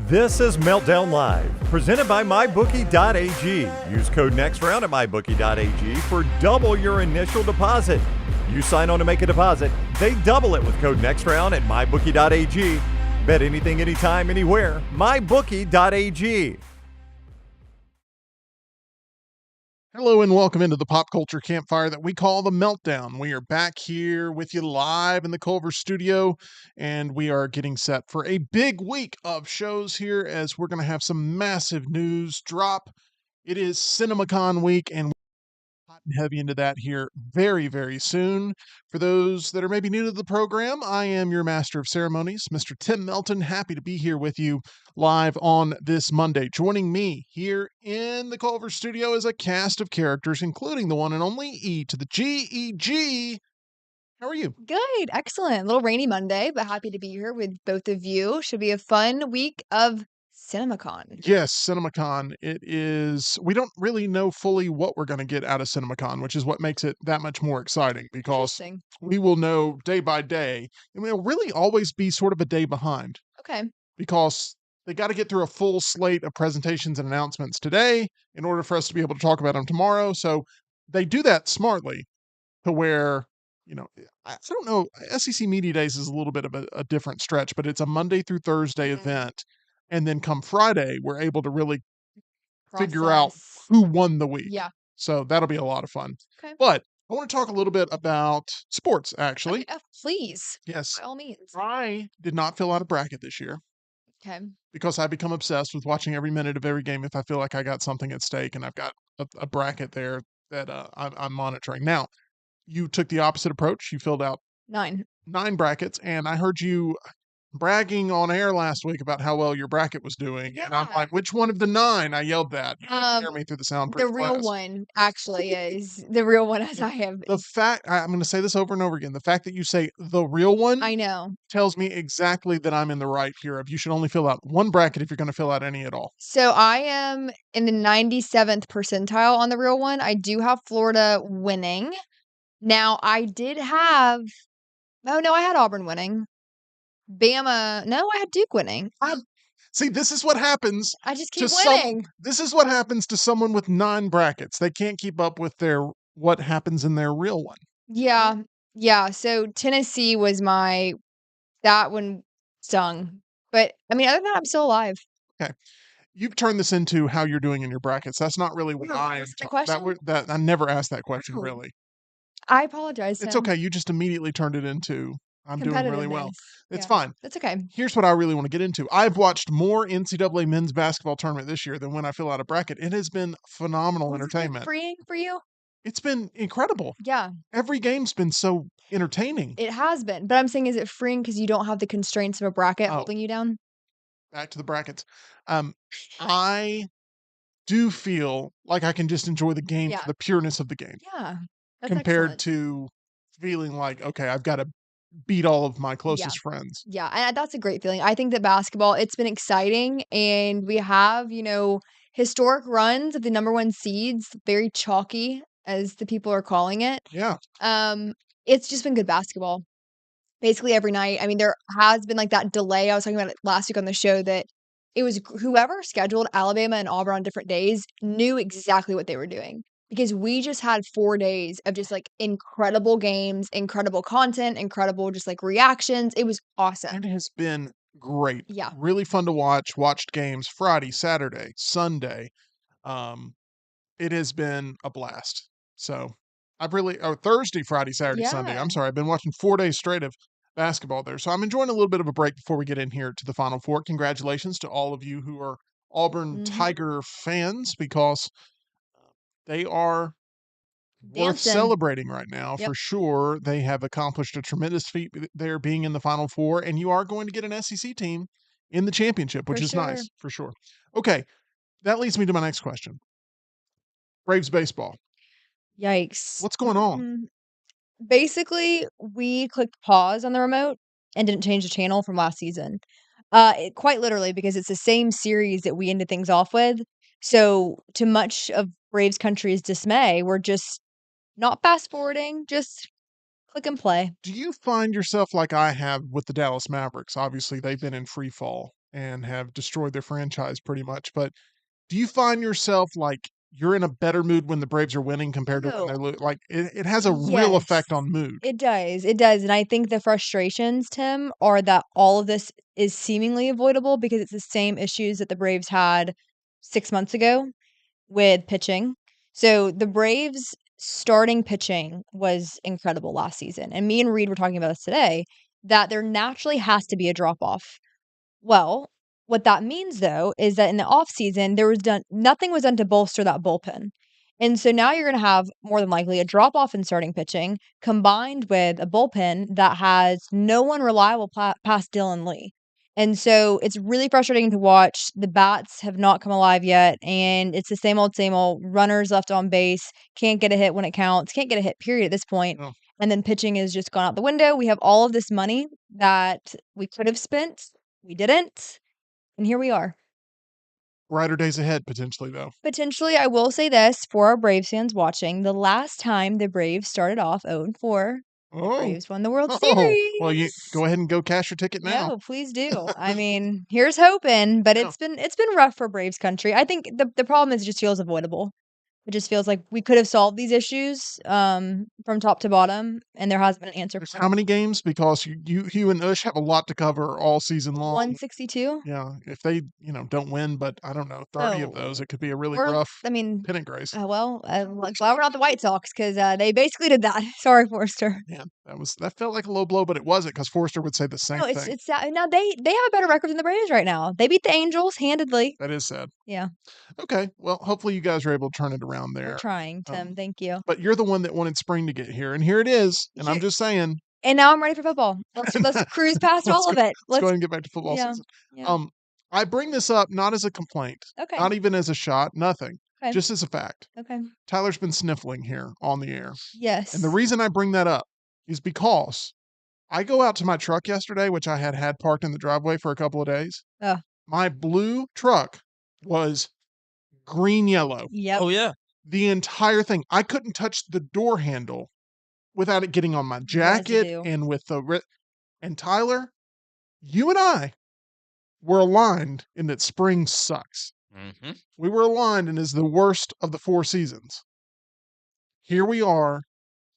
This is Meltdown Live, presented by MyBookie.ag. Use code NEXTROUND at MyBookie.ag for double your initial deposit. You sign on to make a deposit, they double it with code NEXTROUND at MyBookie.ag. Bet anything, anytime, anywhere. MyBookie.ag. Hello and welcome into the pop culture campfire that we call the Meltdown. We are back here with you live in the Culver studio, and we are getting set for a big week of shows here as we're going to have some massive news drop. It is CinemaCon week, and we're hot and heavy into that here very, very soon. For those that are maybe new to the program, I am your master of ceremonies, Mr. Tim Melton. Happy to be here with you live on this Monday. Joining me here in the Culver studio is a cast of characters, including the one and only E to the G-E-G. How are you? Good, excellent. A little rainy Monday, but happy to be here with both of you. Should be a fun week of CinemaCon. Yes, CinemaCon. It is. We don't really know fully what we're going to get out of CinemaCon, which is what makes it that much more exciting because Interesting. we will know day by day, and we'll really always be sort of a day behind Okay. because they got to get through a full slate of presentations and announcements today in order for us to be able to talk about them tomorrow. So they do that smartly to where, I don't know, SEC Media Days is a little bit of a different stretch, but it's a Monday through Thursday Mhm. event. And then come Friday, we're able to really figure out Process. who won the week. Yeah. So that'll be a lot of fun. Okay. But I want to talk a little bit about sports, actually. Okay, please, Yes, by all means. I did not fill out a bracket this year Okay. because I become obsessed with watching every minute of every game if I feel like I got something at stake and I've got a bracket there that I'm monitoring. Now, you took the opposite approach. You filled out 9. 9 brackets, and I heard you bragging on air last week about how well your bracket was doing. And I'm Yeah. like, which one of the 9? I yelled that. You didn't hear me through the The soundproof real glass. one actually is the real one as I have. The fact, I'm going to say this over and over again. The fact that you say the real one I know. tells me exactly that I'm in the right here of you should only fill out one bracket if you're going to fill out any at all. So I am in the 97th percentile on the real one. I do have Florida winning. Now I did have. Oh no, I had Auburn winning. Bama. No, I had Duke winning. See, this is what happens I just to keep winning. this is what happens to someone with 9 brackets. They can't keep up with their what happens in their real one. Yeah. Yeah. So Tennessee was that one stung. But I mean, other than that, I'm still alive. Okay. You've turned this into how you're doing in your brackets. That's not really what No, I am. that's the question? That I never asked that question Oh. really. I apologize, It's Tim. okay. You just immediately turned it into I'm doing really well. Competitiveness. It's Yeah. fine. That's okay. Here's what I really want to get into. I've watched more NCAA men's basketball tournament this year than when I fill out a bracket. It has been phenomenal Was it like entertainment. freeing for you? It's been incredible. Yeah, Every game's been so entertaining. it has been. But I'm saying, is it freeing because you don't have the constraints of a bracket Oh. holding you down? Back to the brackets. I do feel like I can just enjoy the game Yeah. for the pureness of the game Yeah. That's compared excellent. to feeling like, okay, I've got to beat all of my closest friends. Yeah, and that's a great feeling. I think that basketball, it's been exciting, and we have, historic runs of the number 1 seeds, very chalky, as the people are calling it. Yeah. It's just been good basketball. Basically every night. I mean, there has been like that delay. I was talking about it last week on the show that it was whoever scheduled Alabama and Auburn on different days knew exactly what they were doing. Because we just had 4 days of just like incredible games, incredible content, incredible just like reactions. It was awesome. It has been great. Yeah. Really fun to watch. Watched games Friday, Saturday, Sunday. It has been a blast. So Thursday, Friday, Saturday, Sunday. Yeah. I'm sorry. I've been watching 4 days straight of basketball there. So I'm enjoying a little bit of a break before we get in here to the Final Four. Congratulations to all of you who are Auburn Mhm. Tiger fans because they are worth Dancing. celebrating right now Yep. for sure. They have accomplished a tremendous feat there being in the Final Four, and you are going to get an SEC team in the championship, which For is sure. nice for sure. Okay, that leads me to my next question. Braves baseball. Yikes. What's going on? Basically, we clicked pause on the remote and didn't change the channel from last season. Quite literally, because it's the same series that we ended things off with. So, to much of Braves country's dismay, we're just not fast forwarding, just click and play. Do you find yourself like I have with the Dallas Mavericks? Obviously, they've been in free fall. and have destroyed their franchise pretty much. But do you find yourself like you're in a better mood when the Braves are winning compared to when Oh, they're like it has a real yes. effect on mood. It does, and I think the frustrations, Tim, are that all of this is seemingly avoidable because it's the same issues that the Braves had 6 months ago with pitching. So, the Braves starting pitching was incredible last season, and me and Reed were talking about this today, that there naturally has to be a drop off. Well, what that means though is that in the offseason, there was done nothing was done to bolster that bullpen. And so now you're going to have more than likely a drop off in starting pitching combined with a bullpen that has no one reliable past Dylan Lee. And so it's really frustrating to watch. The bats have not come alive yet. And it's the same old runners left on base. Can't get a hit when it counts. Can't get a hit, period, at this point. Oh, And then pitching has just gone out the window. We have all of this money that we could have spent, we didn't, and here we are. brighter days ahead potentially though. Potentially, I will say this for our Braves fans watching, the last time the Braves started off 0-4, the Oh, Braves won the World oh, well, you Series. go ahead and go cash your ticket now. No, please do. I mean, here's hoping, but Yeah. it's been rough for Braves country. I think the problem is it just feels avoidable. It just feels like we could have solved these issues from top to bottom, and there hasn't been an answer There's for how it. many games? Because you and Ush have a lot to cover all season long. 162? Yeah, if they, don't win, but I don't know, 30 of those, Oh, it could be a really we're, rough I mean, pennant race. well, glad we're not the White Sox because they basically did that. Sorry, Forrester. Man, that felt like a low blow, but it wasn't because Forrester would say the same No, thing. it's sad. Now they have a better record than the Braves right now. They beat the Angels handedly. That is sad. Yeah, Okay, well, hopefully you guys are able to turn it around we're there. trying, Tim. Um, Thank you. but you're the one that wanted spring to get here, and here it is. And I'm Here, just saying, and now I'm ready for football. Let's cruise past let's all go, of it. let's go ahead and get back to football Yeah, season. yeah. Um, I bring this up not as a complaint, Okay, not even as a shot, nothing, okay, just as a fact. okay. Tyler's been sniffling here on the air. And the Yes. reason I bring that up is because I go out to my truck yesterday, which I had parked in the driveway for a couple of days. Oh, My blue truck was green yellow. yep. Oh yeah. The entire thing. I couldn't touch the door handle without it getting on my jacket Residue. and with and Tyler, you and I were aligned in that spring sucks. Mm-hmm. We were aligned and is the worst of the 4 seasons. Here we are,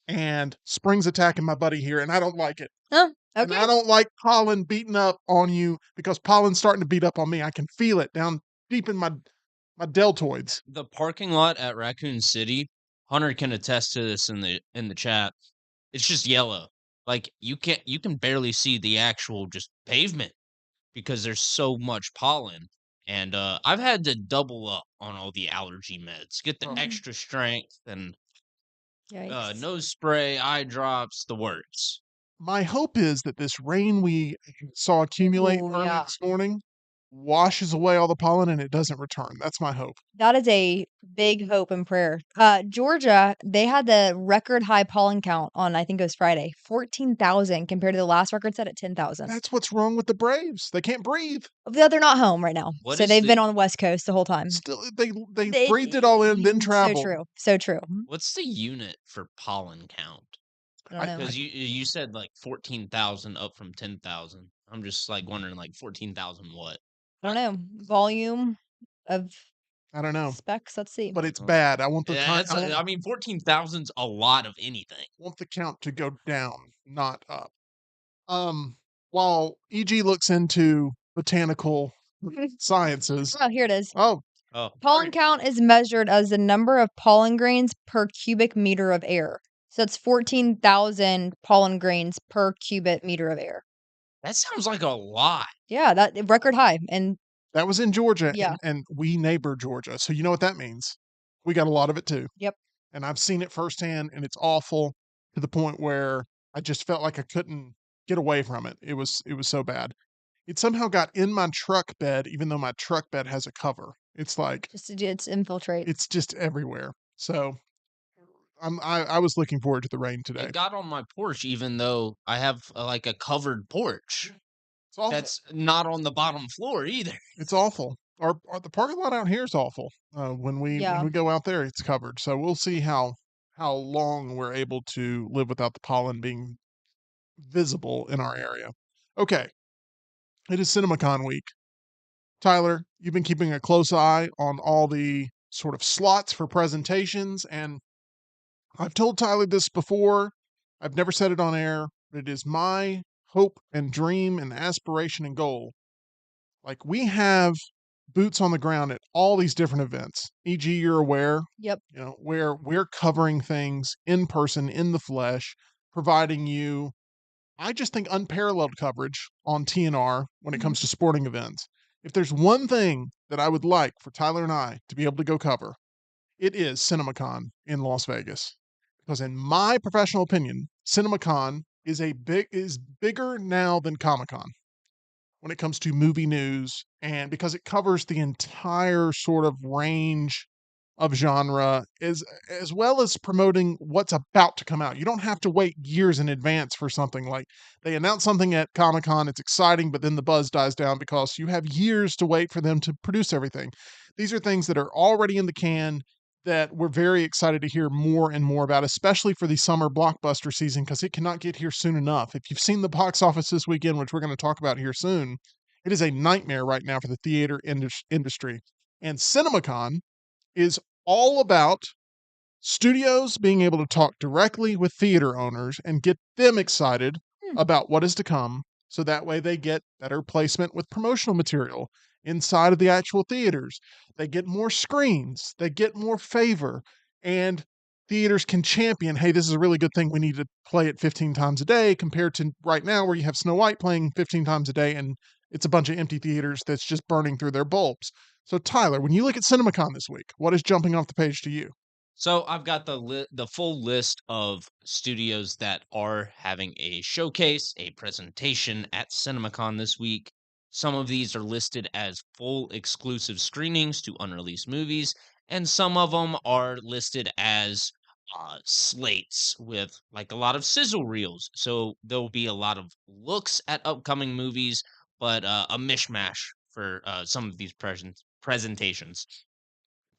and spring's attacking my buddy here, and I don't like it. Huh? And Okay. I don't like pollen beating up on you because pollen's starting to beat up on me. I can feel it down deep in my deltoids. The parking lot at Raccoon City, Hunter can attest to this in the chat. It's just yellow. Like you can barely see the actual just pavement because there's so much pollen. And I've had to double up on all the allergy meds, get the Oh. extra strength and Yikes. nose spray, eye drops, the works. My hope is that this rain we saw accumulate Ooh, early yeah. this morning washes away all the pollen and it doesn't return. That's my hope. That is a big hope and prayer. Georgia, they had the record high pollen count on, I think it was Friday, 14,000 compared to the last record set at 10,000. That's what's wrong with the Braves. They can't breathe. They're not home right now. What So is they've the been on the West Coast the whole time. Still, they They- breathed it all in, then So traveled. true. So true. what's the unit for pollen count? I don't know. Because you said like 14,000 up from 10,000. I'm just like wondering like 14,000 what? I don't know. Volume of I don't know, specs. Let's see. but it's Oh. bad. I want the Yeah, time. that's I mean 14,000's a lot of anything. Want the count to go down, not up. While EG looks into botanical sciences. Oh, here it is. Oh, Oh, Pollen great. count is measured as the number of pollen grains per cubic meter of air. So that's 14,000 pollen grains per cubic meter of air. that sounds like a lot. Yeah, that record high. And that was in Georgia, Yeah. and we neighbor Georgia, so you know what that means. We got a lot of it too. Yep. And I've seen it firsthand, and it's awful to the point where I just felt like I couldn't get away from it. It was so bad. It somehow got in my truck bed, even though my truck bed has a cover. It's like it's infiltrate. it's just everywhere. So I was looking forward to the rain today. It got on my porch even though I have like a covered porch. It's awful. That's not on the bottom floor either. It's awful. Our the parking lot out here is awful. When we go out there, it's covered. So we'll see how long we're able to live without the pollen being visible in our area. Okay, it is CinemaCon week. Tyler, you've been keeping a close eye on all the sort of slots for presentations, and I've told Tyler this before. I've never said it on air, but it is my hope and dream and aspiration and goal. Like, we have boots on the ground at all these different events. E.g., you're aware, Yep. where we're covering things in person, in the flesh, providing you, I just think, unparalleled coverage on TNR when it Mhm. comes to sporting events. If there's one thing that I would like for Tyler and I to be able to go cover, it is CinemaCon in Las Vegas. Because in my professional opinion, CinemaCon is bigger now than Comic-Con when it comes to movie news, and because it covers the entire sort of range of genre, as well as promoting what's about to come out. You don't have to wait years in advance for something. Like, they announce something at Comic-Con, it's exciting, but then the buzz dies down because you have years to wait for them to produce everything. These are things that are already in the can that we're very excited to hear more and more about, especially for the summer blockbuster season, because it cannot get here soon enough. If you've seen the box office this weekend, which we're going to talk about here soon, it is a nightmare right now for the theater industry. And CinemaCon is all about studios being able to talk directly with theater owners and get them excited Hmm. about what is to come, so that way they get better placement with promotional material inside of the actual theaters. They get more screens, they get more favor, and theaters can champion, hey, this is a really good thing. We need to play it 15 times a day, compared to right now where you have Snow White playing 15 times a day and it's a bunch of empty theaters that's just burning through their bulbs. So, Tyler, when you look at CinemaCon this week, what is jumping off the page to you? So I've got the full list of studios that are having a showcase, a presentation at CinemaCon this week. Some of these are listed as full exclusive screenings to unreleased movies, and some of them are listed as slates with like a lot of sizzle reels. So there'll be a lot of looks at upcoming movies, but a mishmash for some of these presentations.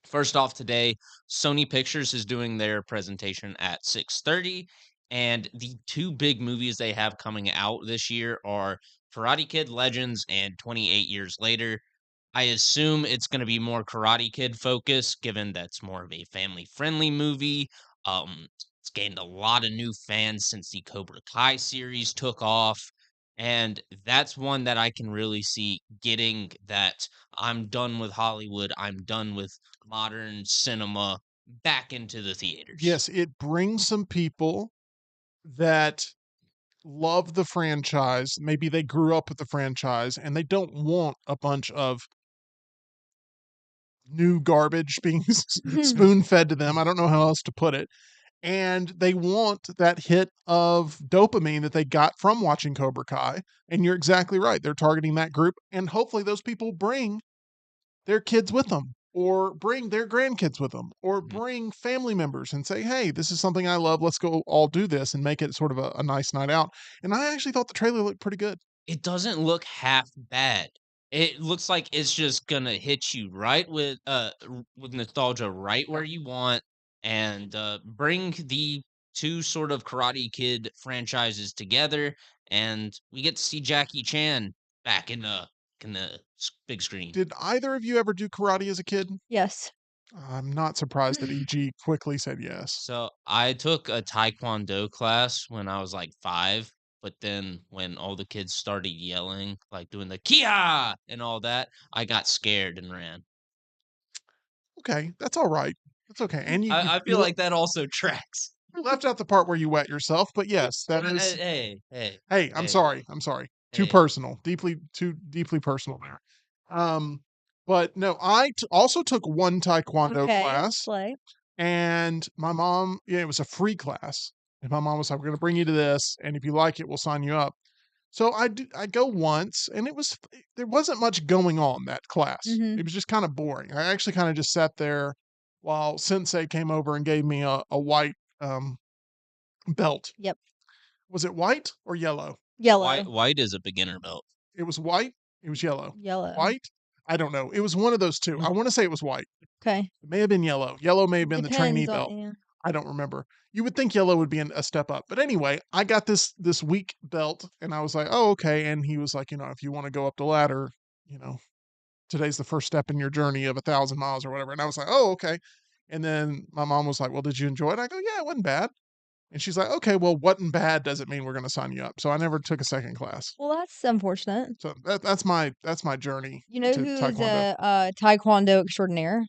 First off today, Sony Pictures is doing their presentation at 6:30, and the two big movies they have coming out this year are Karate Kid Legends and 28 Years Later. I assume it's going to be more Karate Kid focused, given that's more of a family-friendly movie. It's gained a lot of new fans since the Cobra Kai series took off, and that's one that I can really see getting that I'm done with Hollywood, I'm done with modern cinema back into the theaters. Yes, it brings some people that love the franchise. Maybe they grew up with the franchise and they don't want a bunch of new garbage being spoon fed to them. I don't know how else to put it. And they want that hit of dopamine that they got from watching Cobra Kai. And you're exactly right. They're targeting that group. And hopefully those people bring their kids with them, or bring their grandkids with them, or Mhm. bring family members and say, hey, this is something I love. Let's go all do this and make it sort of a nice night out. And I actually thought the trailer looked pretty good. It doesn't look half bad. It looks like it's just gonna hit you right with nostalgia right Yep. where you want, and bring the two sort of Karate Kid franchises together, and we get to see Jackie Chan back in the big screen. Did either of you ever do karate as a kid? Yes. I'm not surprised that EG quickly said yes. So I took a taekwondo class when I was like 5, but then when all the kids started yelling, like doing the kia and all that, I got scared and ran. Okay, that's all right. That's okay. And you, I feel like that also tracks. you left out the part where you wet yourself, but yes, that is. Hey, hey, Hey, I'm hey, sorry. I'm sorry. Too hey. personal. Too deeply personal there. Um, but no, also took one taekwondo Okay. class, Slay. and my mom, yeah, it was a free class. And my mom was like, "We're going to bring you to this, and if you like it, we'll sign you up." So I go once, and there wasn't much going on that class. Mhm. It was just kind of boring. I actually kind of just sat there while Sensei came over and gave me a white belt. Yep. Was it white or yellow? Yellow. White is a beginner belt. It was white. It was yellow. Yellow. White. I don't know. It was one of those two. I want to say it was white. Okay. It may have been yellow. Yellow may have been the trainee Depends on belt. yeah. I don't remember. You would think yellow would be a step up, but anyway, I got this weak belt, and I was like, "Oh, okay." And he was like, "If you want to go up the ladder, you know, today's the first step in your journey of 1,000 miles or whatever. And I was like, oh, okay. And then my mom was like, well, did you enjoy it? I go, yeah, it wasn't bad. And she's like, okay, well, wasn't bad doesn't mean we're going to sign you up. So I never took a second class. Well, that's unfortunate. So that's my journey You know to who's Taekwondo. a Taekwondo extraordinaire?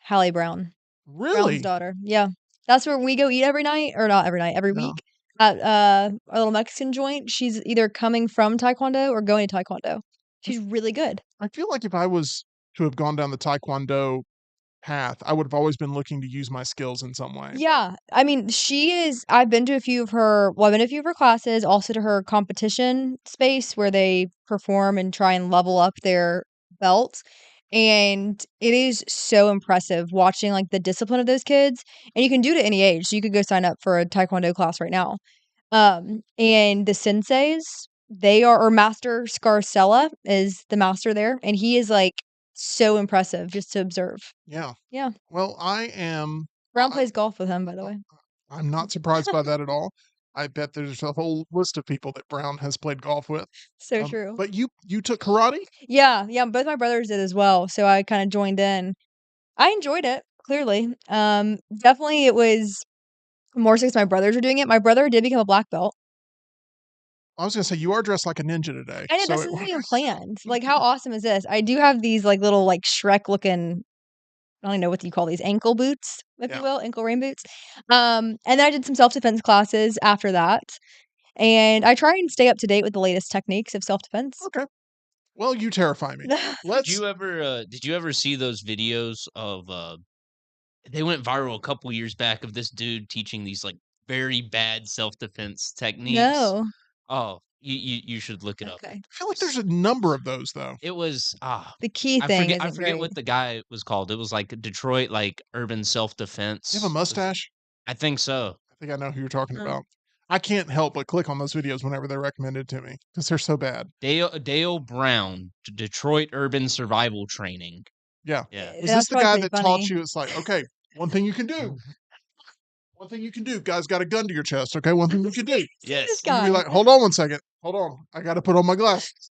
Hallie Brown. Brown's Really? daughter. Yeah. That's where we go eat every night, or not every night, every Yeah. week at our little Mexican joint. She's either coming from Taekwondo or going to Taekwondo. She's really good. I feel like if I was to have gone down the Taekwondo path, I would have always been looking to use my skills in some way. Yeah. I mean, I've been to a few of her, well, I've been to a few of her classes, also to her competition space where they perform and try and level up their belts. And it is so impressive watching like the discipline of those kids. And you can do it at any age. So you could go sign up for a Taekwondo class right now. And the senseis, or Master Scarcella is the master there. And he is like so impressive just to observe. Yeah. Yeah. Well, Brown plays golf with him, by the way. I'm not surprised by that at all. I bet there's a whole list of people that Brown has played golf with. So true. But you took karate? Yeah, both my brothers did as well, so I kinda joined in. I enjoyed it, clearly. Definitely it was more so 'cause my brothers were doing it. My brother did become a black belt. I was gonna say you are dressed like a ninja today. I know, So this it isn't even works. planned. Like, how awesome is this? I do have these, like, little, like, Shrek-looking, I don't even know what you call these, ankle boots, if Yeah. you will, ankle rain boots. And then I did some self-defense classes after that, and I try and stay up to date with the latest techniques of self-defense. Okay. Well, you terrify me. Let's Did you ever see those videos of they went viral a couple years back of this dude teaching these like very bad self-defense techniques? No. Oh, you should look it up. Okay. I feel like there's a number of those though. It was The key I thing forget isn't great. what the guy was called. It was like Detroit like urban You self-defense. have a mustache? I think so. I think I know who you're talking Oh. about. I can't help but click on those videos whenever they're recommended to me because they're so bad. Dale Brown, Detroit Urban Survival Training. Yeah. Yeah. Is this That's the probably guy pretty that taught funny. you? It's like, okay, one thing you can do. One thing you can do. Guy's got a gun to your chest. Okay, one thing you can do. This Yes. You guy. can be like, hold on one second. Hold on. I got to put on my glasses.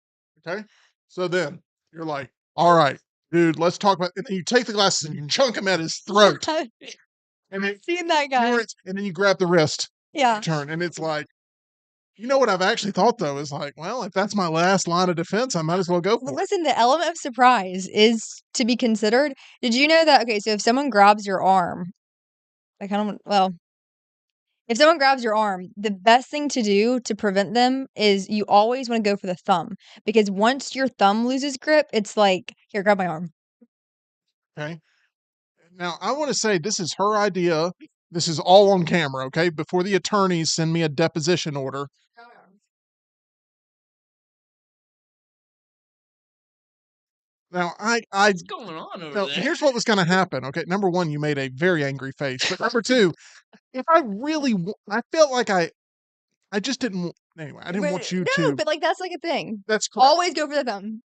Okay. So then you're like, all right, dude, let's talk about. And then you take the glasses and you chunk him at his throat. And then Seen that guy. and then you grab the wrist, Yeah. turn, and it's like, you know what I've actually thought though is like, well, if that's my last line of defense, I might as well go But for it. listen, the element of surprise is to be considered. Did you know that? Okay, so if someone grabs your arm, if someone grabs your arm, the best thing to do to prevent them is you always want to go for the thumb because once your thumb loses grip, it's like, here, grab my arm. Okay. Now I want to say this is her idea. This is all on camera. Okay. Before the attorneys send me a deposition order. Now What's going on over no, there? here's what was going to happen. Okay. Number one, you made a very angry face. But number two, if I really, I felt like I just didn't, anyway, I didn't want you No, to. but like that's like a thing. That's correct. Always go for the thumb.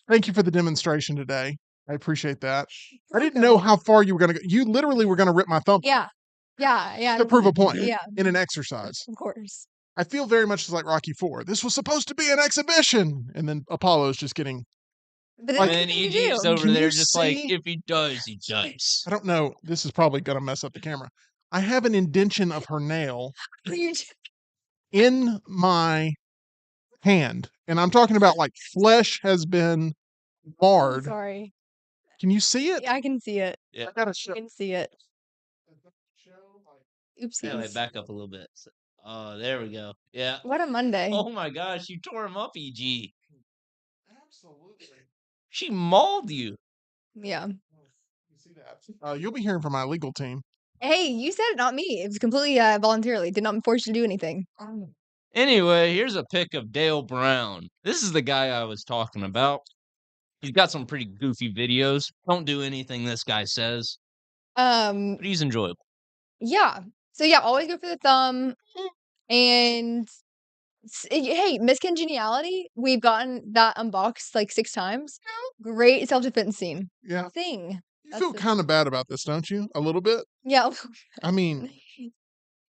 Thank you for the demonstration today. I appreciate that. I You're didn't welcome. know how far you were going to go. You literally were going to rip my thumb Yeah. Yeah. to prove a point Yeah, in an exercise. of course. I feel very much like Rocky IV. This was supposed to be an exhibition. And then Apollo's just getting, But Like- And then then you EG's do. over Can there you just like, see? if he does, he does. I don't know. This is probably going to mess up the camera. I have an indention of her nail You do. in my hand. And I'm talking about like flesh has been marred. Sorry. Can you see it? Yeah, I can see it. I gotta I show. can see it. Yeah, like Oopsies. back up a little bit. Oh, there we go. Yeah. What a Monday. Oh my gosh, you tore him up, EG. Absolutely. She mauled you. Yeah. You see that? You'll be hearing from my legal team. Hey, you said it, not me. It was completely voluntarily. Did not force you to do anything. Anyway, here's a pic of Dale Brown. This is the guy I was talking about. He's got some pretty goofy videos. Don't do anything this guy says, but he's enjoyable. Yeah. So yeah, always go for the thumb. And hey, Miss Congeniality, we've gotten that unboxed like 6 times. Great self-defense scene. Yeah. Thing. You That's feel it. kind of bad about this, don't you? A little bit? Yeah. I mean,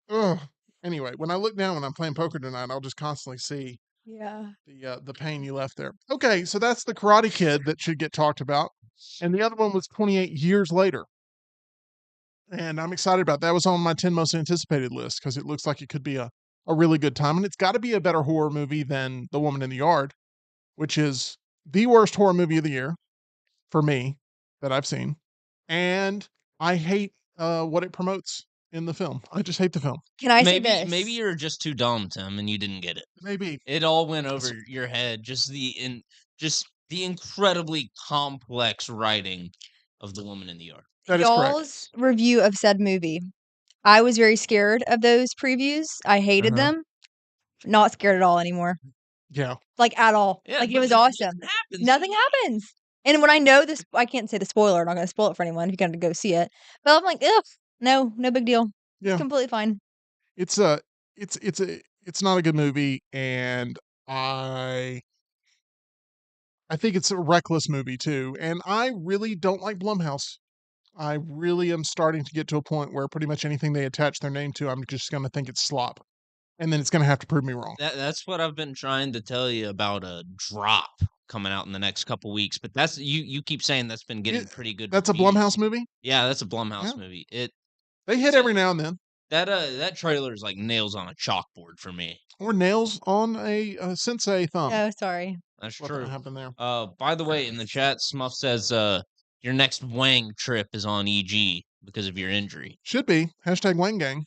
ugh. Anyway, when I look down when I'm playing poker tonight, I'll just constantly see Yeah. The pain you left there. Okay, so that's the Karate Kid that should get talked about, and the other one was 28 Years Later, and I'm excited about that. That was on my 10 most anticipated list because it looks like it could be a really good time, and it's got to be a better horror movie than The Woman in the Yard, which is the worst horror movie of the year for me that I've seen, and I hate what it promotes in the film. I just hate the film. Can I say Maybe this? you're just too dumb, Tim, and you didn't get it. Maybe It all went That's- over your head. Just the incredibly complex writing of The Woman in the Yard. that is correct. Y'all's review of said movie. I was very scared of those previews. I hated Uh-huh. them. Not scared at all anymore. Yeah, Like at all. Yeah, Like it but was nothing awesome. happens. Nothing happens. And when I know this, I can't say the spoiler. I'm not going to spoil it for anyone if you're going to go see it. But I'm like, ugh, no big deal. yeah. Completely fine. It's a it's not a good movie, and I I think it's a reckless movie too, and I really don't like Blumhouse. I really am starting to get to a point where pretty much anything they attach their name to, I'm just gonna think it's slop, and then it's gonna have to prove me wrong. That's what I've been trying to tell you about a drop coming out in the next couple weeks. But that's you keep saying that's been getting It pretty good That's a reviews. Blumhouse movie? Yeah, that's a Yeah. Blumhouse movie. They hit every now and then, That trailer is like nails on a chalkboard for me. or nails on a sensei thumb. Oh, sorry. That's What true. happened there? By the way, in the chat, Smuff says your next Wang trip is on EG because of your injury. Should be. Hashtag Wang Gang.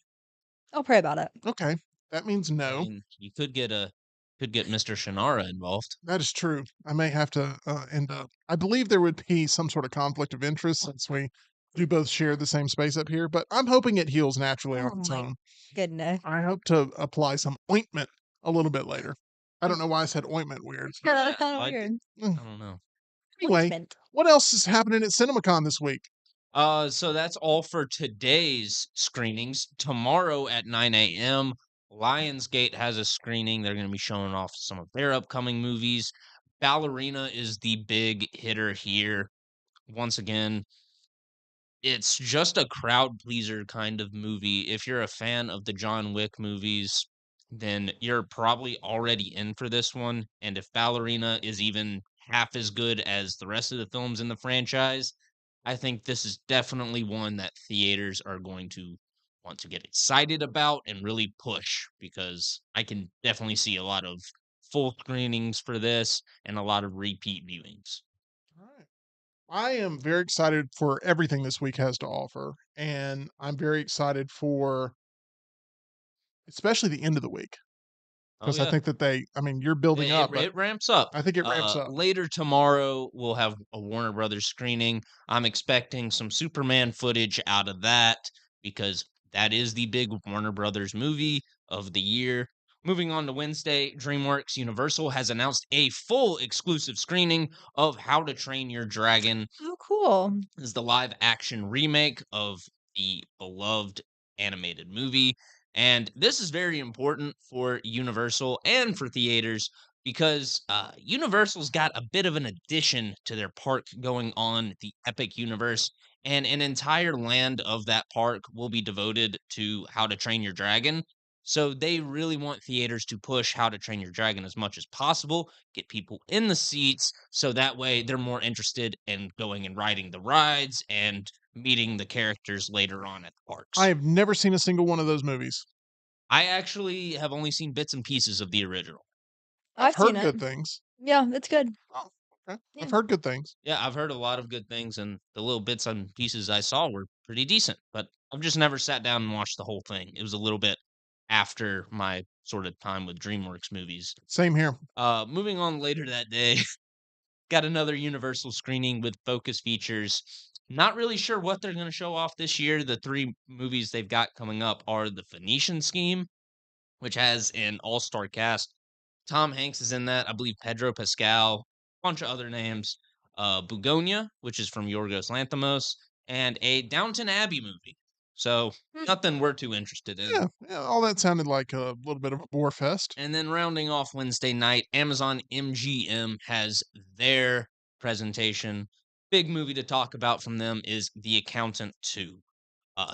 I'll pray about it. Okay, that means I no. mean, you could get Mr. Shannara involved. That is true. I may have to end up. I believe there would be some sort of conflict of interest since we do both share the same space up here, but I'm hoping it heals naturally on Oh its my own. goodness. I hope to apply some ointment a little bit later. I don't know why I said ointment weird. That's kind I of weird. I don't know. Anyway, Ointment. what else is happening at CinemaCon this week? So that's all for today's screenings. Tomorrow at 9 a.m., Lionsgate has a screening. They're going to be showing off some of their upcoming movies. Ballerina is the big hitter here. Once again, it's just a crowd pleaser kind of movie. If you're a fan of the John Wick movies, then you're probably already in for this one. And if Ballerina is even half as good as the rest of the films in the franchise, I think this is definitely one that theaters are going to want to get excited about and really push, because I can definitely see a lot of full screenings for this and a lot of repeat viewings. All right. I am very excited for everything this week has to offer, and I'm very excited for especially the end of the week Oh because I yeah. think that I mean, you're building up, but It ramps up. I think it ramps up. Later tomorrow, we'll have a Warner Brothers screening. I'm expecting some Superman footage out of that because that is the big Warner Brothers movie of the year. Moving on to Wednesday, DreamWorks Universal has announced a full exclusive screening of How to Train Your Dragon. Oh, cool. This is the live action remake of the beloved animated movie. And this is very important for Universal and for theaters because Universal's got a bit of an addition to their park going on, the Epic Universe, and an entire land of that park will be devoted to How to Train Your Dragon. So they really want theaters to push How to Train Your Dragon as much as possible, get people in the seats, so that way they're more interested in going and riding the rides and meeting the characters later on at the parks. I have never seen a single one of those movies. I actually have only seen bits and pieces of the original. I've heard seen it. good things. Yeah, it's good. Oh, okay. Yeah. I've heard good things. Yeah, I've heard a lot of good things, and the little bits and pieces I saw were pretty decent, but I've just never sat down and watched the whole thing. It was a little bit after my sort of time with DreamWorks movies. Same here. Moving on later that day, got another Universal screening with Focus Features. Not really sure what they're going to show off this year. The three movies they've got coming up are The Phoenician Scheme, which has an all-star cast. Tom Hanks is in that. I believe Pedro Pascal, a bunch of other names. Bugonia, which is from Yorgos Lanthimos, and a Downton Abbey movie. So nothing we're too interested in. Yeah, all that sounded like a little bit of a bore fest. And then rounding off Wednesday night, Amazon MGM has their presentation. Big movie to talk about from them is The Accountant 2.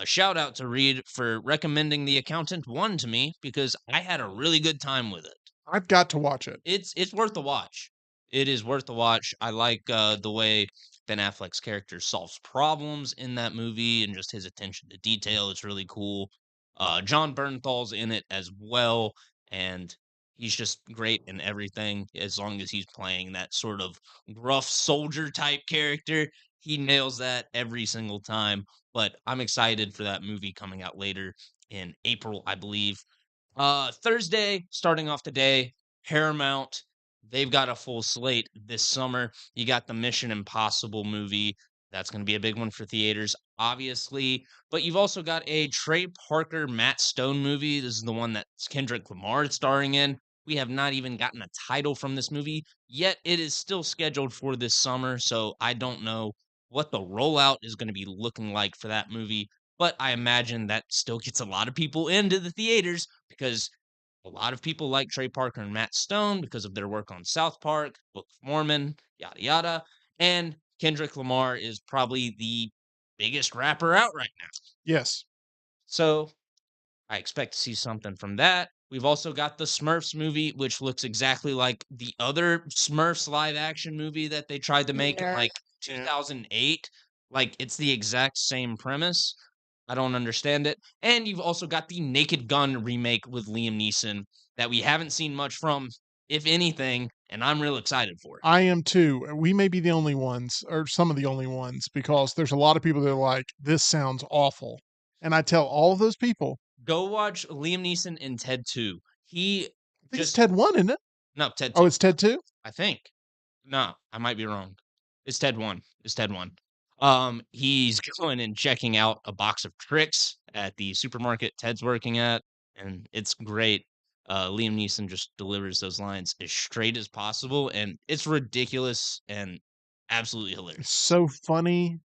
Shout out to Reed for recommending The Accountant 1 to me because I had a really good time with it. I've got to watch it. It's worth the watch. It is worth the watch. I like the way Ben Affleck's character solves problems in that movie and just his attention to detail. It's really cool. John Bernthal's in it as well, and he's just great in everything. As long as he's playing that sort of rough soldier type character, he nails that every single time. But I'm excited for that movie coming out later in April, I believe. Thursday, starting off the day, Paramount, they've got a full slate this summer. You got the Mission Impossible movie. That's going to be a big one for theaters, obviously. But you've also got a Trey Parker, Matt Stone movie. This is the one that Kendrick Lamar is starring in. We have not even gotten a title from this movie, yet it is still scheduled for this summer. So I don't know what the rollout is going to be looking like for that movie. But I imagine that still gets a lot of people into the theaters because a lot of people like Trey Parker and Matt Stone because of their work on South Park, Book of Mormon, yada yada. And Kendrick Lamar is probably the biggest rapper out right now. Yes. So I expect to see something from that. We've also got the Smurfs movie, which looks exactly like the other Smurfs live action movie that they tried to make in Yeah. like Yeah. 2008. Like it's the exact same premise. I don't understand it. And you've also got the Naked Gun remake with Liam Neeson that we haven't seen much from, if anything, and I'm real excited for it. I am too. We may be the only ones, or some of the only ones, because there's a lot of people that are like, this sounds awful. And I tell all of those people, Go watch Liam Neeson in Ted 2. He I think it's just Ted 1, isn't it? no, Ted Oh, 2. it's Ted 2? I think. No, I might be wrong. It's Ted 1. It's Ted 1. He's going and checking out a box of tricks at the supermarket Ted's working at, and it's great. Liam Neeson just delivers those lines as straight as possible, and it's ridiculous and absolutely hilarious. It's so funny.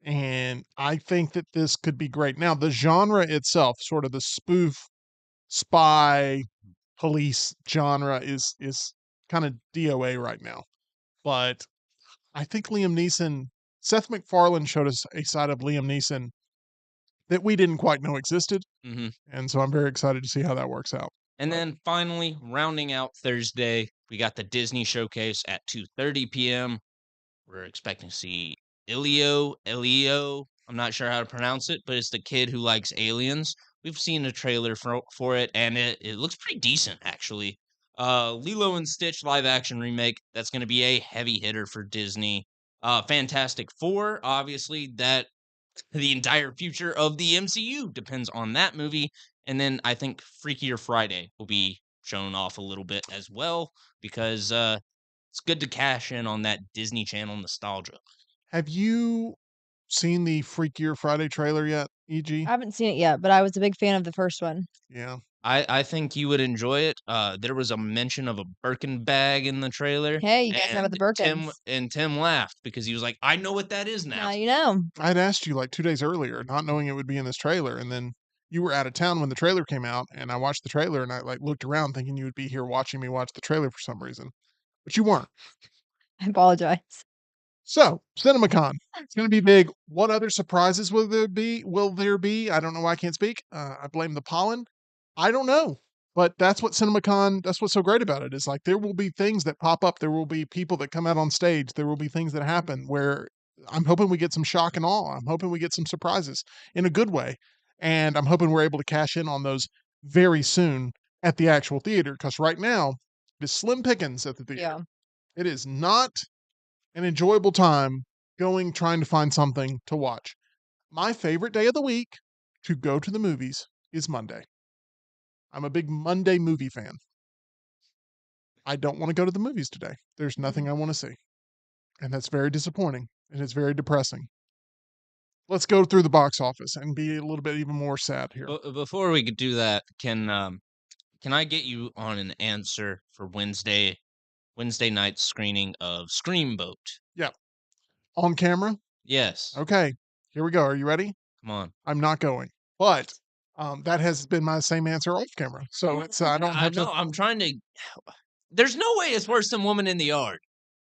And I think that this could be great. Now, the genre itself, sort of the spoof spy police genre is kind of DOA right now. But I think Liam Neeson, Seth MacFarlane showed us a side of Liam Neeson that we didn't quite know existed. hmm And so I'm very excited to see how that works out. And But then finally, rounding out Thursday, we got the Disney Showcase at 2:30 p.m. We're expecting to see Elio. I'm not sure how to pronounce it, but it's the kid who likes aliens. We've seen a trailer for it, and it looks pretty decent, actually. Lilo and Stitch live action remake. That's going to be a heavy hitter for Disney. Fantastic Four, obviously, that the entire future of the MCU depends on that movie. And then I think Freakier Friday will be shown off a little bit as well because it's good to cash in on that Disney Channel nostalgia. have you seen the Freakier Friday trailer yet, EG? I haven't seen it yet, but I was a big fan of the first one. Yeah. I think you would enjoy it. There was a mention of a Birkin bag in the trailer. Hey, you guys know about the Tim Birkins. and Tim laughed because he was like, "I know what that is now." Now you know. I'd asked you like 2 days earlier, not knowing it would be in this trailer, and then you were out of town when the trailer came out, and I watched the trailer, and I, like, looked around thinking you would be here watching me watch the trailer for some reason, but you weren't. I apologize. So, CinemaCon, it's gonna be big. What other surprises will there be? I don't know why I can't speak. I blame the pollen. I don't know. But that's what CinemaCon, that's what's so great about it, is like there will be things that pop up. There will be people that come out on stage. There will be things that happen where I'm hoping we get some shock and awe. I'm hoping we get some surprises in a good way. And I'm hoping we're able to cash in on those very soon at the actual theater. Because right now, it is slim pickings at the theater. Yeah. It is not an enjoyable time trying to find something to watch. My favorite day of the week to go to the movies is Monday. I'm a big Monday movie fan. I don't want to go to the movies today. There's nothing I want to see. And that's very disappointing. And it's very depressing. Let's go through the box office and be a little bit even more sad here. Before we could do that, can I get you on an answer for Wednesday night's screening of Screamboat? Yeah. On camera? Yes. Okay. Here we go. Are you ready? Come on. I'm not going. But that has been my same answer off camera. So it's I don't have know. I'm trying to. There's no way it's worse than Woman in the Yard.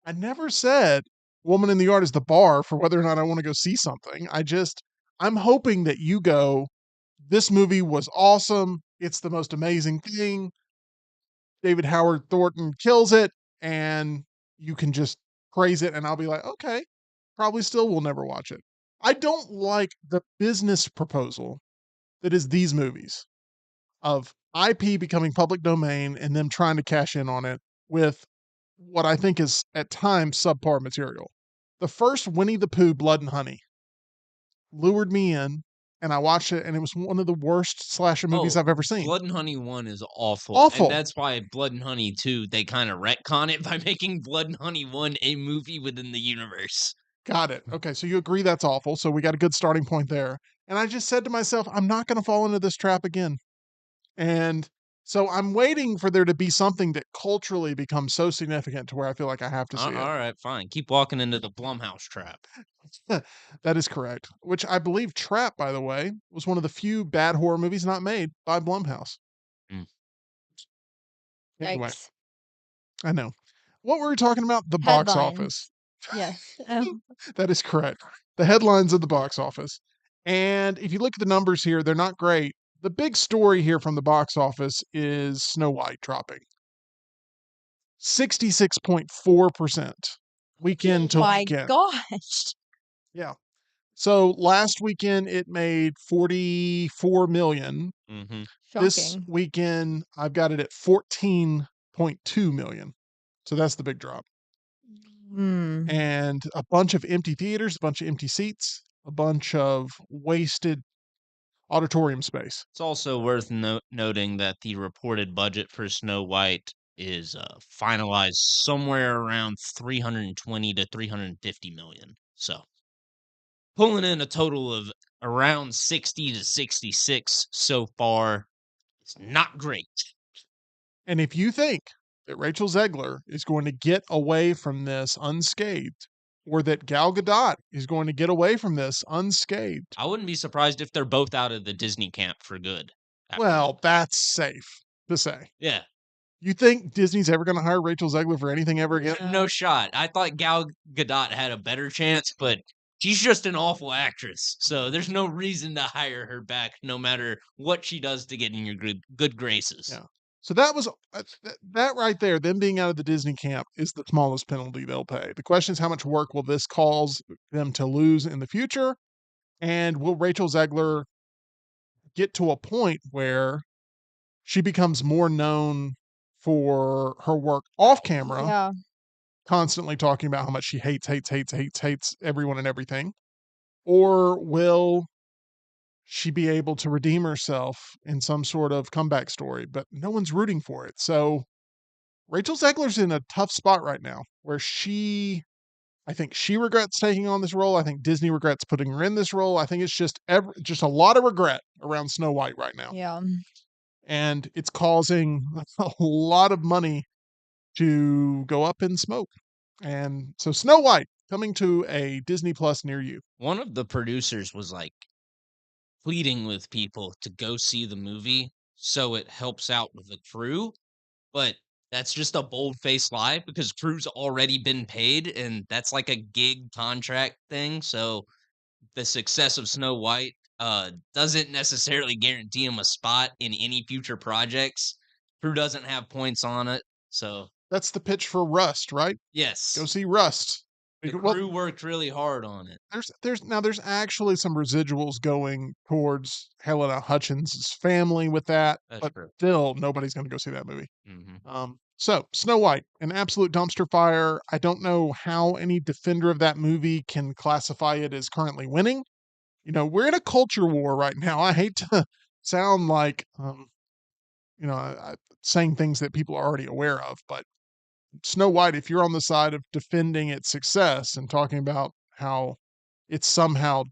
I never said Woman in the Yard is the bar for whether or not I want to go see something. I'm hoping that you go, this movie was awesome. It's the most amazing thing. David Howard Thornton kills it, and you can just praise it, and I'll be like, okay, probably still will never watch it. I don't like the business proposal that is these movies of IP becoming public domain and them trying to cash in on it with what I think is at times subpar material. The first Winnie the Pooh Blood and Honey lured me in, and I watched it, and it was one of the worst slasher movies Oh, I've ever seen. Blood and Honey 1 is awful, and Awful. that's why Blood and Honey 2, they kinda retcon it by making Blood and Honey 1 a movie within the universe. Got it. Okay, so you agree that's awful. So we got a good starting point there. And I just said to myself, I'm not going to fall into this trap again. And so I'm waiting for there to be something that culturally becomes so significant to where I feel like I have to see it. Alright, fine. Keep walking into the Blumhouse trap. That is correct. Which I believe Trap, by the way, was one of the few bad horror movies not made by Blumhouse. Mm. Anyway, Yikes. I know. What were we talking about? The box office. Headlines. Yes. That is correct. The headlines of the box office. And if you look at the numbers here, they're not great. The big story here from the box office is Snow White dropping 66.4% weekend to My weekend. gosh. Yeah. So last weekend it made 44 million. Mhm. This Shocking. weekend I've got it at 14.2 million. So that's the big drop. Mm. And a bunch of empty theaters, a bunch of empty seats, a bunch of wasted auditorium space. It's also worth noting that the reported budget for Snow White is, finalized somewhere around 320 to 350 million. So, pulling in a total of around 60 to 66 so far is not great. And if you think that Rachel Zegler is going to get away from this unscathed, or that Gal Gadot is going to get away from this unscathed, I wouldn't be surprised if they're both out of the Disney camp for good after this. well, that's safe to say. Yeah, You think Disney's ever going to hire Rachel Zegler for anything ever again? no shot. I thought Gal Gadot had a better chance, but she's just an awful actress. So there's no reason to hire her back, no matter what she does to get in your good graces. Yeah. So that was that right there. Them being out of the Disney camp is the smallest penalty they'll pay. The question is, how much work will this cause them to lose in the future? And will Rachel Zegler get to a point where she becomes more known for her work off camera, Yeah. constantly talking about how much she hates everyone and everything? Or will she be able to redeem herself in some sort of comeback story? But no one's rooting for it. So Rachel Zegler's in a tough spot right now where I think she regrets taking on this role. I think Disney regrets putting her in this role. I think it's just a lot of regret around Snow White right now. Yeah. And it's causing a lot of money to go up in smoke. And so Snow White coming to a Disney Plus near you. One of the producers was like pleading with people to go see the movie so it helps out with the crew, but that's just a bold-faced lie because crew's already been paid, and that's like a gig contract thing, so the success of Snow White, doesn't necessarily guarantee him a spot in any future projects. Crew doesn't have points on it, so That's the pitch for Rust, right? Go yes, see Rust. the Well, crew worked really hard on it. there's actually some residuals going towards Helena Hutchins' family with that, That's but true. still nobody's going to go see that movie. Mhm. So Snow White, an absolute dumpster fire. I don't know how any defender of that movie can classify it as currently winning. We're in a culture war right now. I hate to sound like, saying things that people are already aware of, but Snow White, if you're on the side of defending its success and talking about how it's somehow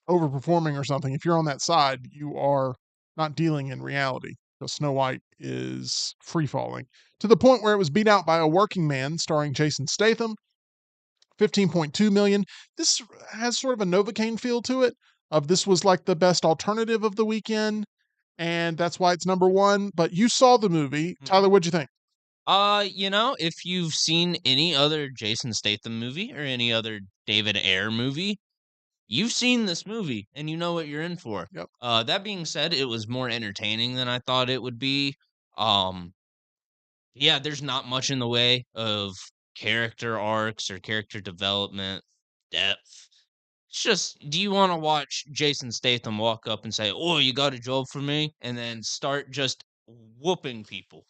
overperforming or something, if you're on that side, you are not dealing in reality. So Snow White is free falling to the point where it was beat out by A Working Man starring Jason Statham, 15.2 million. This has sort of a Novocaine feel to it. This was like the best alternative of the weekend, and that's why it's number one. But you saw the movie. Mhm. Tyler, what'd you think? If you've seen any other Jason Statham movie or any other David Ayer movie, you've seen this movie and you know what you're in for. Yep. That being said, it was more entertaining than I thought it would be. Um, Yeah, there's not much in the way of character arcs or character development, depth. It's just, do you want to watch Jason Statham walk up and say, "Oh, you got a job for me," and then start just whooping people?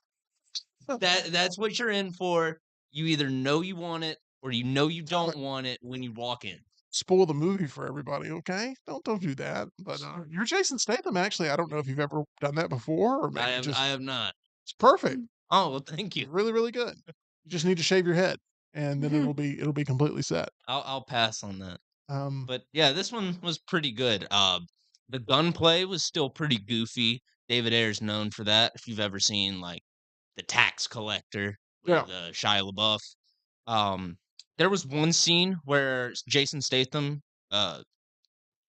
That's what you're in for. You either know you want it or you know you don't want it when you walk in. Spoil the movie for everybody, okay? Don't do that. But you're Jason Statham. Actually, I don't know if you've ever done that before, or maybe I just have not. it's perfect. Oh, well, thank you. Really, really good. You just need to shave your head, and then it'll be completely set. I'll pass on that. Um, But yeah, this one was pretty good. The gunplay was still pretty goofy. David Ayer's known for that. If you've ever seen like The Tax Collector yeah, with Shia LaBeouf, um, there was one scene where Jason Statham, uh,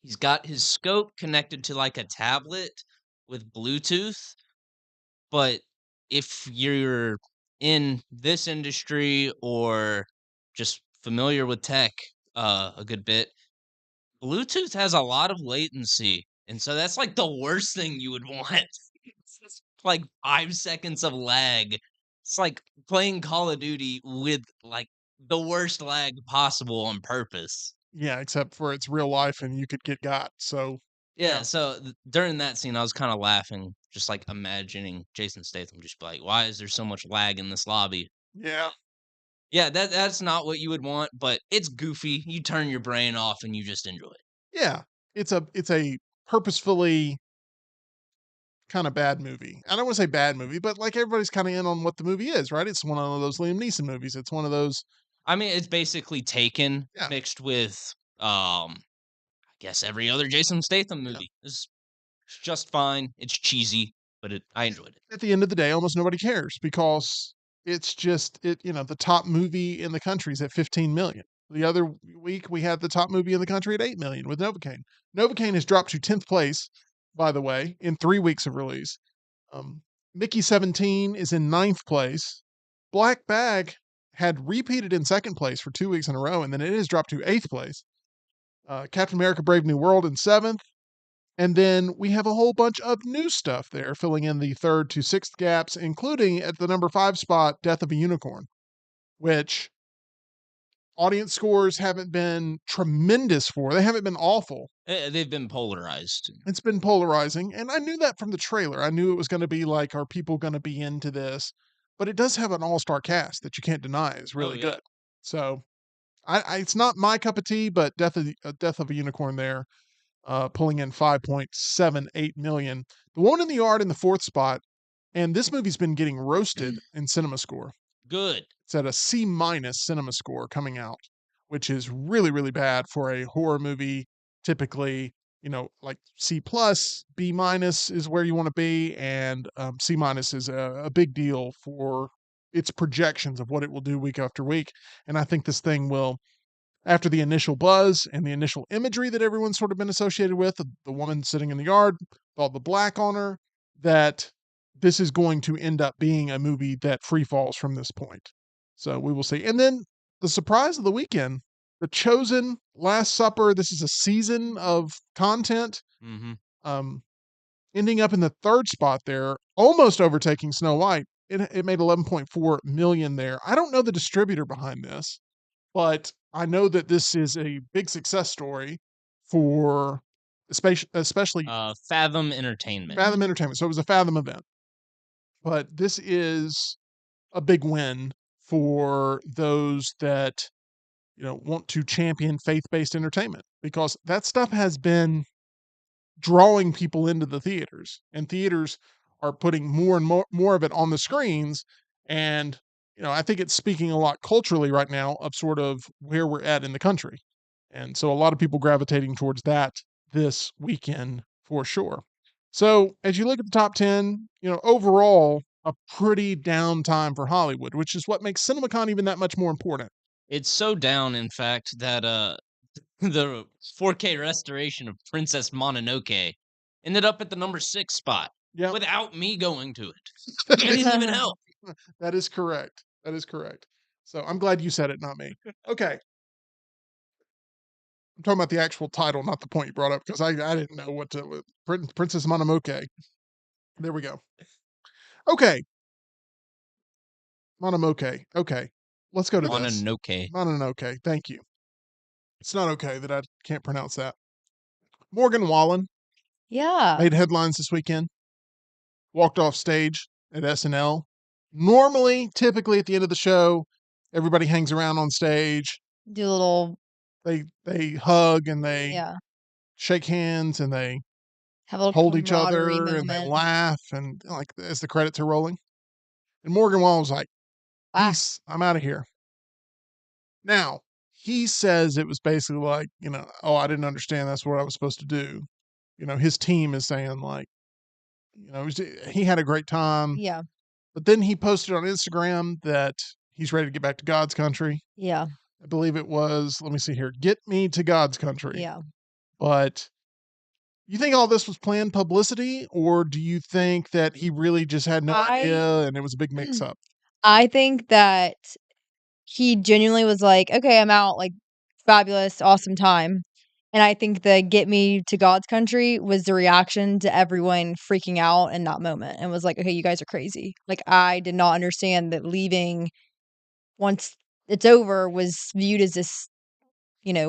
he's got his scope connected to like a tablet with Bluetooth. But if you're in this industry or just familiar with tech a good bit, Bluetooth has a lot of latency, and so that's, like, the worst thing you would want. It's just, like, 5 seconds of lag. It's like playing Call of Duty with, like, the worst lag possible on purpose. yeah. Except for it's real life, and you could get got. So Yeah, yeah, so during that scene, I was kinda laughing, just, like, imagining Jason Statham just be like, "Why is there so much lag in this lobby?" yeah, Yeah, that's not what you would want, but it's goofy. You turn your brain off and you just enjoy it. yeah. It's a purposefully kind of bad movie. I don't want to say bad movie, but like everybody's kind of in on what the movie is, right? It's one of those Liam Neeson movies. It's one of those, I mean, it's basically Taken yeah, mixed with, I guess every other Jason Statham yeah. movie. It's just fine. It's cheesy, but I enjoyed it. At the end of the day, almost nobody cares because it's just the top movie in the country is at 15 million. The other week we had the top movie in the country at 8 million with Novocaine. Novocaine has dropped to 10th place, by the way, in 3 weeks of release. Um, Mickey 17 is in ninth place. Black Bag had repeated in second place for 2 weeks in a row, and then it has dropped to eighth place. Captain America Brave New World in seventh. And then we have a whole bunch of new stuff there, filling in the third to sixth gaps, including at the number 5 spot, Death of a Unicorn, which audience scores haven't been tremendous for. They haven't been awful. They've been polarized. It's been polarizing, and I knew that from the trailer. I knew it was going to be like, are people going to be into this? But it does have an all-star cast that you can't deny is Oh really yeah. good. So it's not my cup of tea, but Death of a Unicorn there, pulling in 5.78 million. The Woman in the Yard in the fourth spot, and this movie's been getting roasted in Cinema Score. Good. It's at a C minus Cinema Score coming out, which is really, really bad for a horror movie. Typically, like C plus, B minus is where you want to be, and C minus is a big deal for its projections of what it will do week after week. And I think this thing will, after the initial buzz and the initial imagery that everyone's sort of been associated with, the woman sitting in the yard, all the black on her, that this is going to end up being a movie that free falls from this point. So we will see. And then the surprise of the weekend, The Chosen, Last Supper. This is a season of content. Mhm. Um, Ending up in the third spot there, almost overtaking Snow White. It made 11.4 million there. I don't know the distributor behind this, but I know that this is a big success story for especially Fathom Entertainment. Fathom Entertainment. So it was a Fathom event, but this is a big win for those that want to champion faith-based entertainment because that stuff has been drawing people into the theaters, and theaters are putting more and more of it on the screens. And I think it's speaking a lot culturally right now of sort of where we're at in the country, and so a lot of people gravitating towards that this weekend for sure. So as you look at the top 10, overall a pretty down time for Hollywood, which is what makes CinemaCon even that much more important. It's so down, in fact, that the 4K restoration of Princess Mononoke ended up at the number 6 spot Yeah, without me going to it. I didn't even help. that is correct. That is correct. So I'm glad you said it, not me. Okay. I'm talking about the actual title, not the point you brought up, because I didn't know what to. Princess Mononoke. There we go. Okay. Monomoke. Okay. Let's go to this. Mononoke. Mononoke. Thank you. It's not okay that I can't pronounce that. Morgan Wallen Yeah. made headlines this weekend. Walked off stage at SNL. Normally, typically at the end of the show, everybody hangs around on stage. Do a little, They hug and they yeah, shake hands and they have a little hold each camaraderie other and they moment. laugh and like as the credits are rolling. And Morgan Wallen was like, Wow. "Peace, I'm out of here." Now, he says it was basically like, "Oh, I didn't understand that's what I was supposed to do." His team is saying like, he had a great time. Yeah. But then he posted on Instagram that he's ready to get back to God's country. Yeah. I believe it was, let me see here, get me to God's country. Yeah. But you think all this was planned publicity, or do you think that he really just had no idea and it was a big mix up? I think that he genuinely was like, "Okay, I'm out, like, fabulous, awesome time." And I think the "Get me to God's country" was the reaction to everyone freaking out in that moment and was like, "Okay, you guys are crazy." Like, I did not understand that leaving once it's over was viewed as this,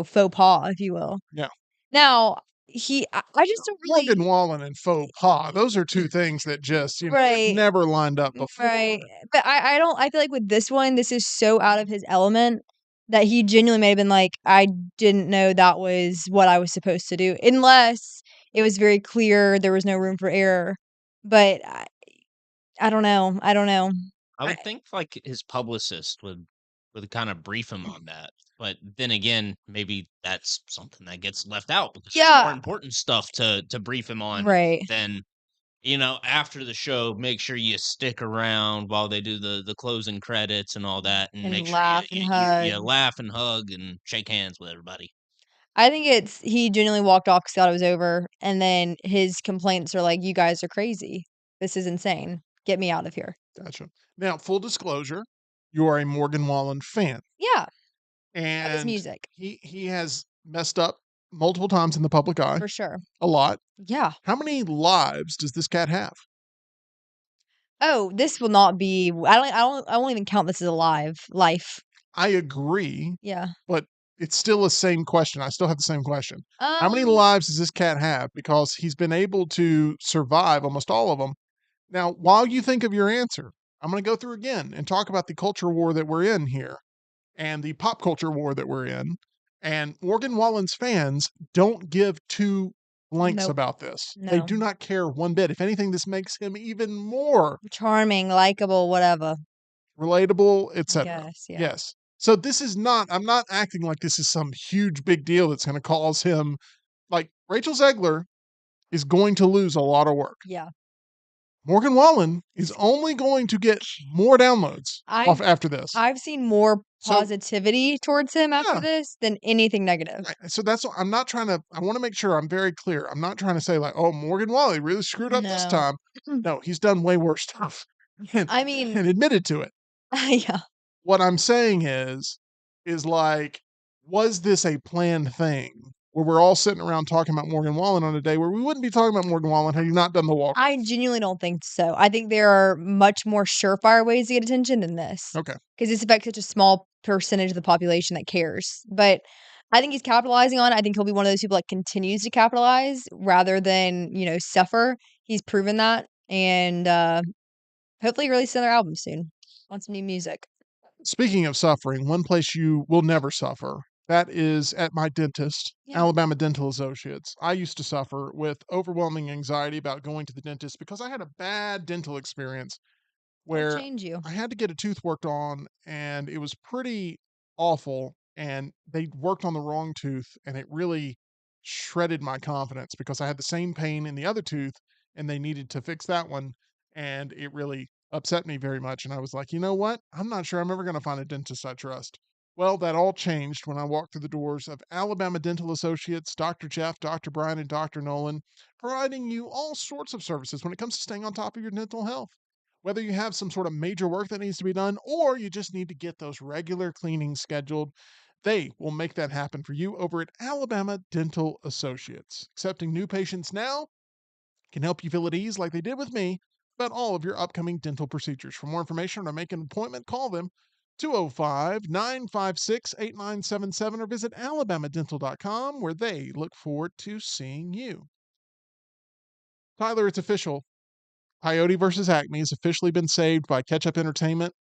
faux pas, if you will. Yeah. Now, I just don't really. Morgan Wallen and faux pas, those are two things that just, they've Right. never lined up before. Right. But I feel like with this one, this is so out of his element that he genuinely may have been like, "I didn't know that was what I was supposed to do," unless it was very clear there was no room for error. But I don't know. I don't know. I I would think like his publicist would kind of brief him on that. But then again, maybe that's something that gets left out because there's more Yeah. important stuff to brief him on Right. than after the show. Make sure you stick around while they do the closing credits and all that, and And make sure you laugh and you, hug. you laugh and hug and shake hands with everybody. I think it's he genuinely walked off 'cause thought it was over, and then his complaints are like, "You guys are crazy. This is insane. Get me out of here." Gotcha. Now, full disclosure, you are a Morgan Wallen fan. Yeah. Love his And music. he has messed up multiple times in the public eye, For sure. a lot. Yeah. How many lives does this cat have? Oh, this will not be I won't even count this as a life. I agree, Yeah. but it's still the same question. I still have the same question. How many Um, lives does this cat have? Because he's been able to survive almost all of them. Now, while you think of your answer, I'm going to go through again and talk about the culture war that we're in here and the pop culture war that we're in. And Morgan Wallen's fans don't give two blanks Nope. about this. They No. do not care one bit. If anything, this makes him even more Charming, likable, whatever. relatable, I etc. guess, yeah. Yes. So this is not, I'm not acting like this is some huge big deal that's going to cause him, like Rachel Zegler is going to lose a lot of work. Yeah. Morgan Wallen is only going to get more downloads off I've after this. I've seen more So- positivity towards him after Yeah. this than anything negative. Right. So that's what I'm not trying to, I want to make sure I'm very clear. I'm not trying to say like, oh, Morgan Wallen really screwed up this No. time. No, he's done way worse stuff and, I mean, and admitted to it. yeah. What I'm saying is like, was this a planned thing where we're all sitting around talking about Morgan Wallen on a day where we wouldn't be talking about Morgan Wallen had he not done the walk? I genuinely don't think so. I think there are much more surefire ways to get attention than this. Okay. Because this affects such a small percentage of the population that cares. But I think he's capitalizing on it. I think he'll be one of those people that continues to capitalize rather than, suffer. He's proven that. And hopefully release another album soon on some new music. Speaking of suffering, one place you will never suffer, that is at my dentist, Yeah. Alabama Dental Associates. I used to suffer with overwhelming anxiety about going to the dentist because I had a bad dental experience They'll where change you. I had to get a tooth worked on and it was pretty awful. And they worked on the wrong tooth and it really shredded my confidence because I had the same pain in the other tooth and they needed to fix that one. And it really upset me very much. And I was like, you know what? I'm not sure I'm ever going to find a dentist I trust. Well, that all changed when I walked through the doors of Alabama Dental Associates, Dr. Jeff, Dr. Brian, and Dr. Nolan, providing you all sorts of services when it comes to staying on top of your dental health. Whether you have some sort of major work that needs to be done or you just need to get those regular cleanings scheduled, they will make that happen for you over at Alabama Dental Associates. Accepting new patients now can help you feel at ease like they did with me about all of your upcoming dental procedures. For more information or to make an appointment, call them 205-956-8977 or visit alabamadental.com, where they look forward to seeing you. Tyler, it's official. Coyote versus Acme has officially been saved by Ketchup Entertainment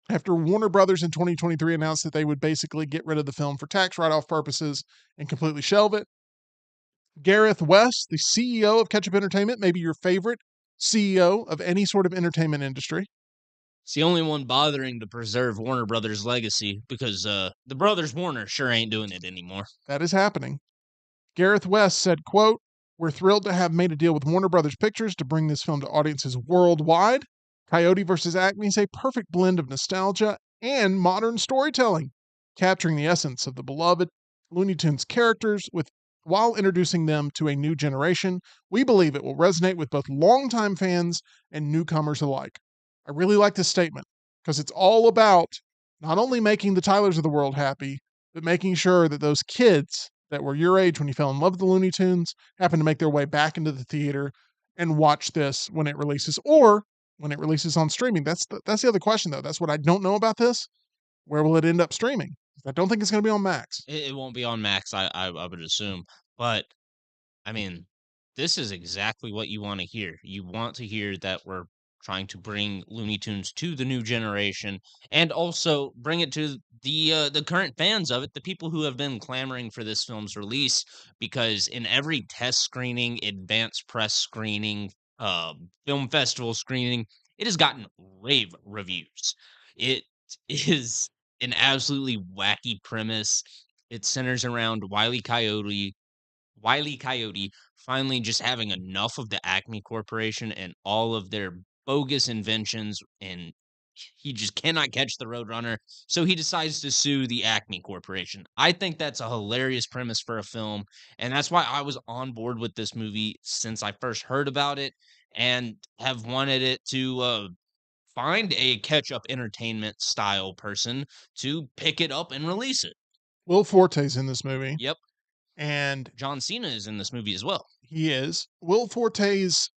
after Warner Brothers in 2023 announced that they would basically get rid of the film for tax write-off purposes and completely shelve it. Gareth West, the CEO of Ketchup Entertainment, maybe your favorite CEO of any sort of entertainment industry. It's the only one bothering to preserve Warner Brothers' legacy because the brothers Warner sure ain't doing it anymore. That is happening. Gareth West said, quote, "We're thrilled to have made a deal with Warner Brothers Pictures to bring this film to audiences worldwide. Coyote vs. Acme is a perfect blend of nostalgia and modern storytelling, capturing the essence of the beloved Looney Tunes characters while introducing them to a new generation. We believe it will resonate with both longtime fans and newcomers alike." I really like this statement because it's all about not only making the Tylers of the world happy, but making sure that those kids that were your age when you fell in love with the Looney Tunes happen to make their way back into the theater and watch this when it releases, or when it releases on streaming. That's the other question, though. That's what I don't know about this. Where will it end up streaming? I don't think it's going to be on Max. It won't be on Max, I would assume. But I mean, this is exactly what you want to hear. You want to hear that we're trying to bring Looney Tunes to the new generation and also bring it to the current fans of it, the people who have been clamoring for this film's release, because in every test screening, advanced press screening, film festival screening, it has gotten rave reviews. It is an absolutely wacky premise. It centers around Wile E. Coyote finally just having enough of the Acme Corporation and all of their bogus inventions, and he just cannot catch the Roadrunner, so he decides to sue the Acme Corporation. I think that's a hilarious premise for a film, and that's why I was on board with this movie since I first heard about it and have wanted it to find a catch-up entertainment style person to pick it up and release it. Will Forte's in this movie, Yep, and John Cena is in this movie as well. he is. Will Forte's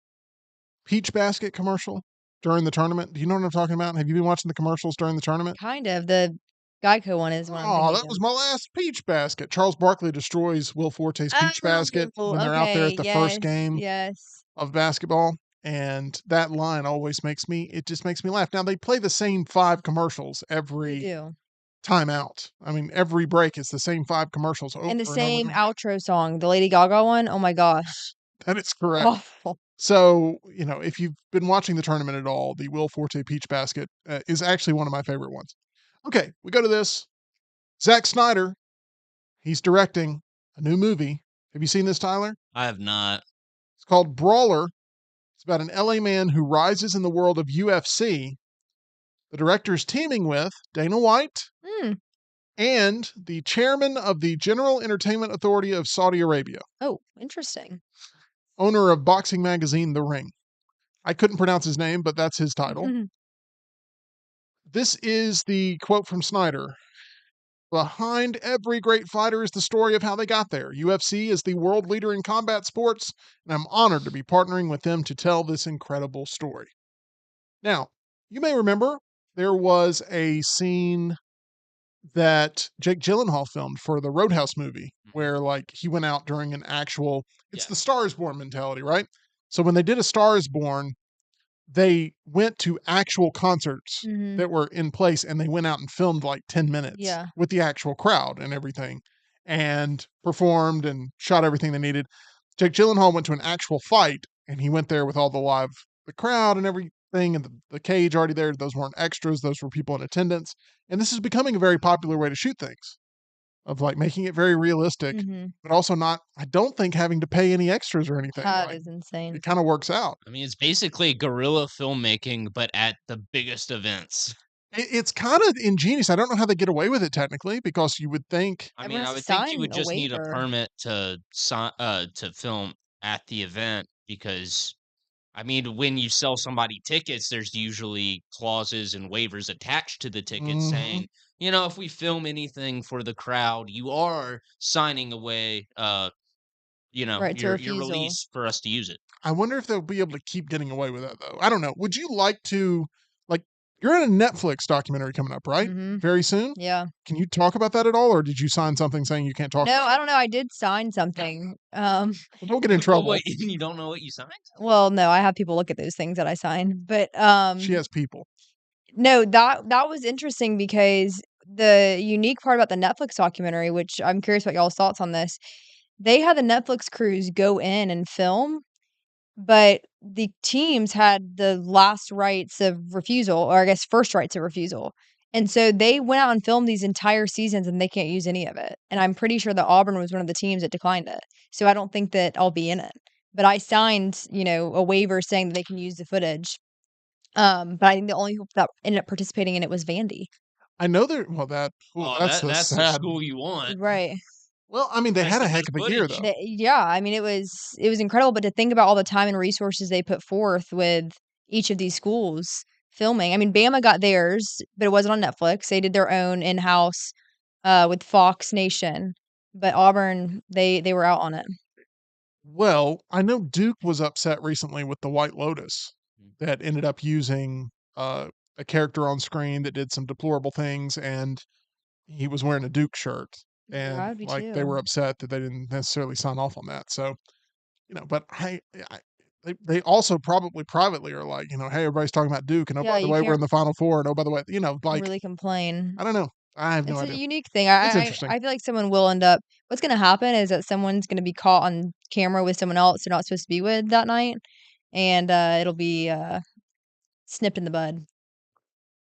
Peach Basket commercial during the tournament. Do you know what I'm talking about? Have you been watching the commercials during the tournament? Kind of. The Geico one is what I'm Oh, thinking that was of. my last Peach Basket. Charles Barkley destroys Will Forte's Peach Basket when they're out there at Okay, the first yes, game yes. of basketball. And that line always it just makes me laugh. Now, they play the same 5 commercials They every do. time out. I mean, every break is the same 5 commercials over And the and over same again. outro song, the Lady Gaga one. Oh my gosh. That is correct. Awful. So, if you've been watching the tournament at all, the Will Forte Peach Basket is actually one of my favorite ones. Okay, we go to this. Zack Snyder, he's directing a new movie. Have you seen this, Tyler? I have not. It's called Brawler. It's about an LA man who rises in the world of UFC. The director is teaming with Dana White Hmm. and the chairman of the General Entertainment Authority of Saudi Arabia, Oh, interesting. owner of boxing magazine The Ring. I couldn't pronounce his name, but that's his title. This is the quote from Snyder. "Behind every great fighter is the story of how they got there. UFC is the world leader in combat sports, and I'm honored to be partnering with them to tell this incredible story." Now, you may remember there was a scene that Jake Gyllenhaal filmed for the Roadhouse movie where he went out during an actual it's Yeah. the Star is Born mentality, right? So when they did a Star is Born, they went to actual concerts Mhm. that were in place, and they went out and filmed 10 minutes Yeah. with the actual crowd and everything, and performed and shot everything they needed. Jake Gyllenhaal went to an actual fight, and he went there with all the crowd and everything, and the cage already there. Those weren't extras; those were people in attendance. And this is becoming a very popular way to shoot things, of making it very realistic, Mhm. but also not. I don't think having to pay any extras or anything. That is insane. It kind of works out. I mean, it's basically guerrilla filmmaking, but at the biggest events. It's kind of ingenious. I don't know how they get away with it technically, because you would think I mean, Everyone I has to would think you sign would a just need a waiver. permit to film at the event because, I mean, when you sell somebody tickets, there's usually clauses and waivers attached to the ticket Mhm. saying, if we film anything for the crowd, you are signing away, Right to your refusal. release for us to use it. I wonder if they'll be able to keep getting away with that, though. I don't know. Would you like to, like, you're in a Netflix documentary coming up, right? Mhm. Very soon? Yeah. Can you talk about that at all, or did you sign something saying you can't talk No, about I don't know. I did sign something. Well, don't get in Well, trouble. wait, you don't know what you signed? Well, no, I have people look at those things that I sign, but She has people. no, that was interesting because the unique part about the Netflix documentary, which I'm curious what y'all's thoughts on this, they had the Netflix crews go in and film, but the teams had the last rights of refusal, or I guess first rights of refusal. And so they went out and filmed these entire seasons and they can't use any of it. And I'm pretty sure that Auburn was one of the teams that declined it. So I don't think that I'll be in it. But I signed, a waiver saying that they can use the footage. But I think the only people that ended up participating in it was Vandy. I know they're well. Oh, That's the that's the sad. school you want. Right. Well, I mean, they That's had the a heck best of a year, footage. though. Yeah, I mean it was incredible, but to think about all the time and resources they put forth with each of these schools filming. I mean, Bama got theirs, but it wasn't on Netflix. They did their own in-house with Fox Nation. But Auburn, they were out on it. Well, I know Duke was upset recently with the White Lotus Mm. that ended up using a character on screen that did some deplorable things, and he was wearing a Duke shirt, Yeah, and I'd be like they too. were upset that they didn't necessarily sign off on that. So, but they also probably privately are like, hey, everybody's talking about Duke, and oh, Yeah, by the you way, we're in can't the Final Four, and oh, by the way, like really complain. I don't know, I have no It's a idea. unique thing. It's I interesting. I feel like someone will end up what's gonna happen is that someone's gonna be caught on camera with someone else they're not supposed to be with that night, and, it'll be, snipped in the bud.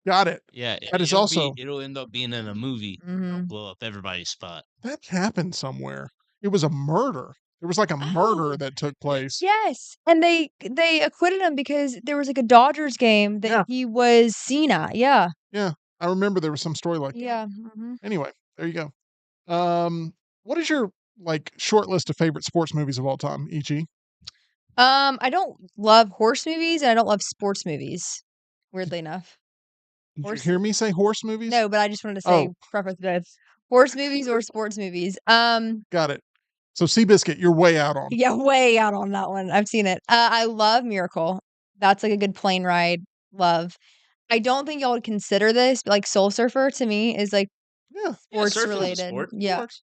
Got it. Yeah, That is also it'll end up being in a movie. Mhm. Blow up everybody's spot. that happened somewhere. It was a murder. There was like a murder Oh, that took place. yes, and they acquitted him because there was, like, a Dodgers game that Yeah, he was seen at, yeah. yeah. I remember there was some story like that. Yeah, mhm. Anyway, there you go. What is your short list of favorite sports movies of all time, E.G.? I don't love horse movies, and I don't love sports movies, weirdly enough. Did you Horse hear me say horse movies? No, but I just wanted to say Oh, preface both. Horse movies or sports movies. got it. So Seabiscuit, you're way out on. Yeah, way out on that one. I've seen it. I love Miracle. That's like a good plane ride. Love. I don't think y'all would consider this, but like Soul Surfer to me is like Yeah, Yeah, sports surfing's a related. sport. it Yeah. works.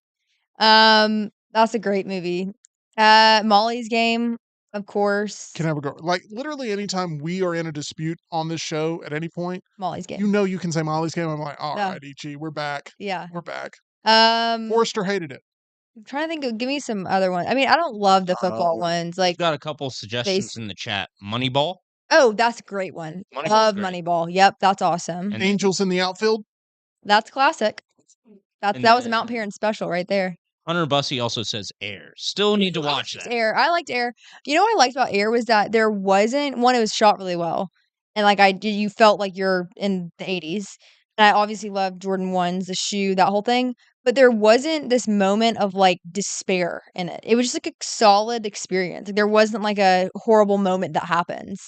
That's a great movie. Molly's Game, of course. Can never go. Like literally anytime we are in a dispute on this show at any point, Molly's Game. you can say Molly's Game. I'm like, all Yeah. right, E.G., we're back. Yeah. We're back. Um, Forrester hated it. I'm trying to think of give me some other ones. I mean, I don't love the football ones. We've Like got a couple suggestions in the chat. Moneyball. oh, that's a great one. Moneyball's Love great. Moneyball. Yep, that's awesome. And Angels in the outfield. That's classic. And That was a Mount then Perrin special right there. Hunter Bussey also says Air. Still need to watch that. Air. I liked Air. You know what I liked about Air was that there wasn't one, it was shot really well. And like you felt like you're in the 80s. And I obviously loved Jordan 1s, the shoe, that whole thing. But there wasn't this moment of like despair in it. It was just like a solid experience. Like, there wasn't like a horrible moment that happens.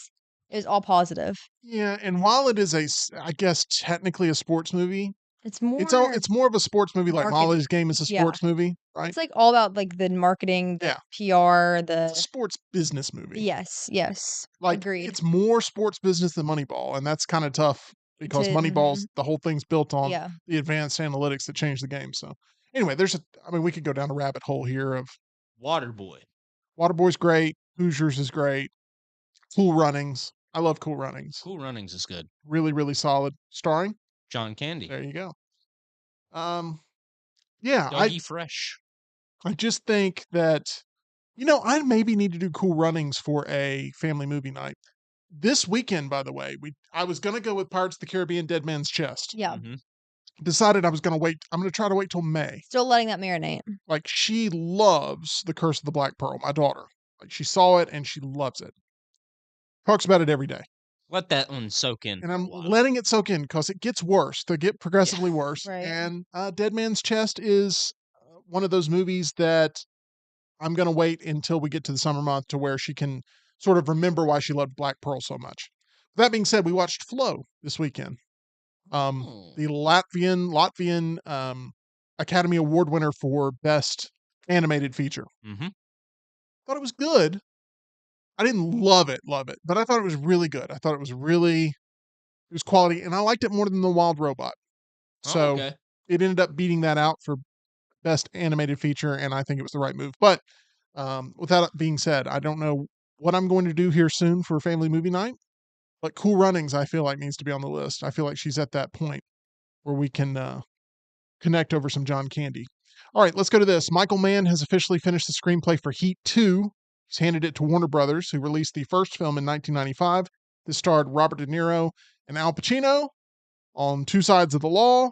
It was all positive. Yeah, and while it is I guess technically a sports movie, It's more it's more of a sports movie. Like marketing. Molly's Game is a Yeah. sports movie, right? It's like all about like the marketing, the Yeah. PR, It's a the sports business movie. yes. Like Agreed. it's more sports business than Moneyball, and that's kind of tough because Moneyball's the whole thing's built on Yeah. the advanced analytics that change the game. So anyway, we could go down a rabbit hole here of Waterboy. Waterboy's great, Hoosiers is great, Cool Runnings. I love Cool Runnings. Cool Runnings is good. Really, really solid. Starring? John Candy. There you go. Yeah, Dougie Fresh. I just think that I maybe need to do Cool Runnings for a family movie night. This weekend, by the way, I was gonna go with Pirates of the Caribbean Dead Man's Chest. Yeah. Mhm. Decided I was gonna wait. I'm gonna try to wait till May. Still letting that marinate. Like she loves The Curse of the Black Pearl, my daughter. Like she saw it and she loves it. Talks about it every day. Let that one soak in. And for a I'm while. letting it soak in because it gets worse. They get progressively worse. Right. And Dead Man's Chest is one of those movies that I'm going to wait until we get to the summer month to where she can sort of remember why she loved Black Pearl so much. That being said, we watched Flow this weekend. Oh. The Latvian Academy Award winner for Best Animated Feature. Mhm. Thought it was good. I didn't love it, but I thought it was really good. I thought it was quality, and I liked it more than The Wild Robot. Oh, So okay. it ended up beating that out for best animated feature, and I think it was the right move. But with that being said, I don't know what I'm going to do here soon for family movie night, but Cool Runnings, I feel like needs to be on the list. I feel like she's at that point where we can connect over some John Candy. All right, let's go to this. Michael Mann has officially finished the screenplay for Heat 2. He's handed it to Warner Brothers, who released the first film in 1995. This starred Robert De Niro and Al Pacino on two sides of the law.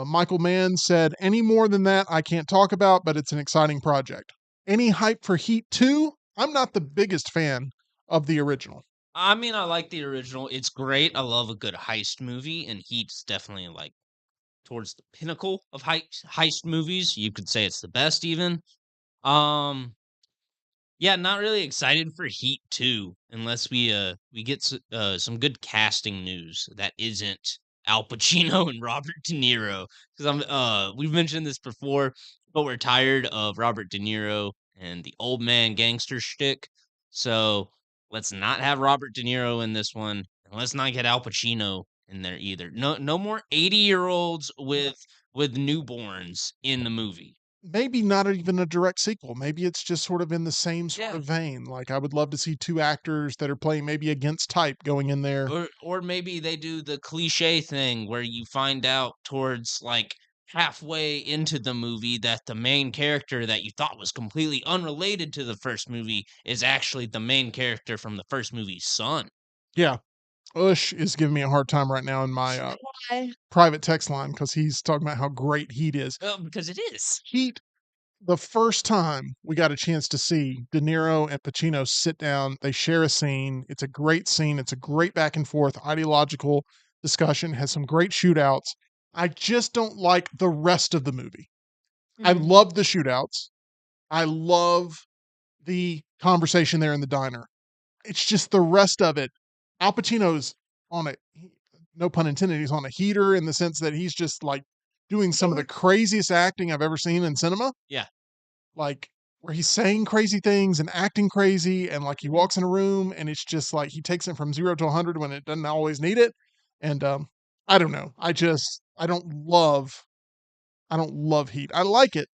Michael Mann said, any more than that, I can't talk about, but it's an exciting project. Any hype for Heat 2? I'm not the biggest fan of the original. I mean, I like the original. It's great. I love a good heist movie, and Heat's definitely like towards the pinnacle of heist movies. You could say it's the best even. Um yeah, not really excited for Heat 2 unless we get some good casting news that isn't Al Pacino and Robert De Niro, cuz we've mentioned this before, but we're tired of Robert De Niro and the old man gangster shtick. So, let's not have Robert De Niro in this one, and let's not get Al Pacino in there either. No more 80-year-olds with newborns in the movie. Maybe not even a direct sequel. Maybe it's just sort of in the same sort Yeah. of vein. Like, I would love to see two actors that are playing maybe against type going in there. Or maybe they do the cliche thing where you find out towards, like, halfway into the movie that the main character that you thought was completely unrelated to the first movie is actually the main character from the first movie's son. Yeah. Ush is giving me a hard time right now in my Why? private text line because he's talking about how great Heat is. Because it is. Heat, the first time we got a chance to see De Niro and Pacino sit down, they share a scene. It's a great scene. It's a great back and forth ideological discussion, has some great shootouts. I just don't like the rest of the movie. I Mm. love the shootouts. I love the conversation there in the diner. It's just the rest of it. Al Pacino's on a no pun intended, he's on a heater in the sense that he's just like doing some of the craziest acting I've ever seen in cinema. Yeah. Like where he's saying crazy things and acting crazy, and like he walks in a room and it's just like he takes it from 0 to 100 when it doesn't always need it. And I don't know. I don't love Heat. I like it,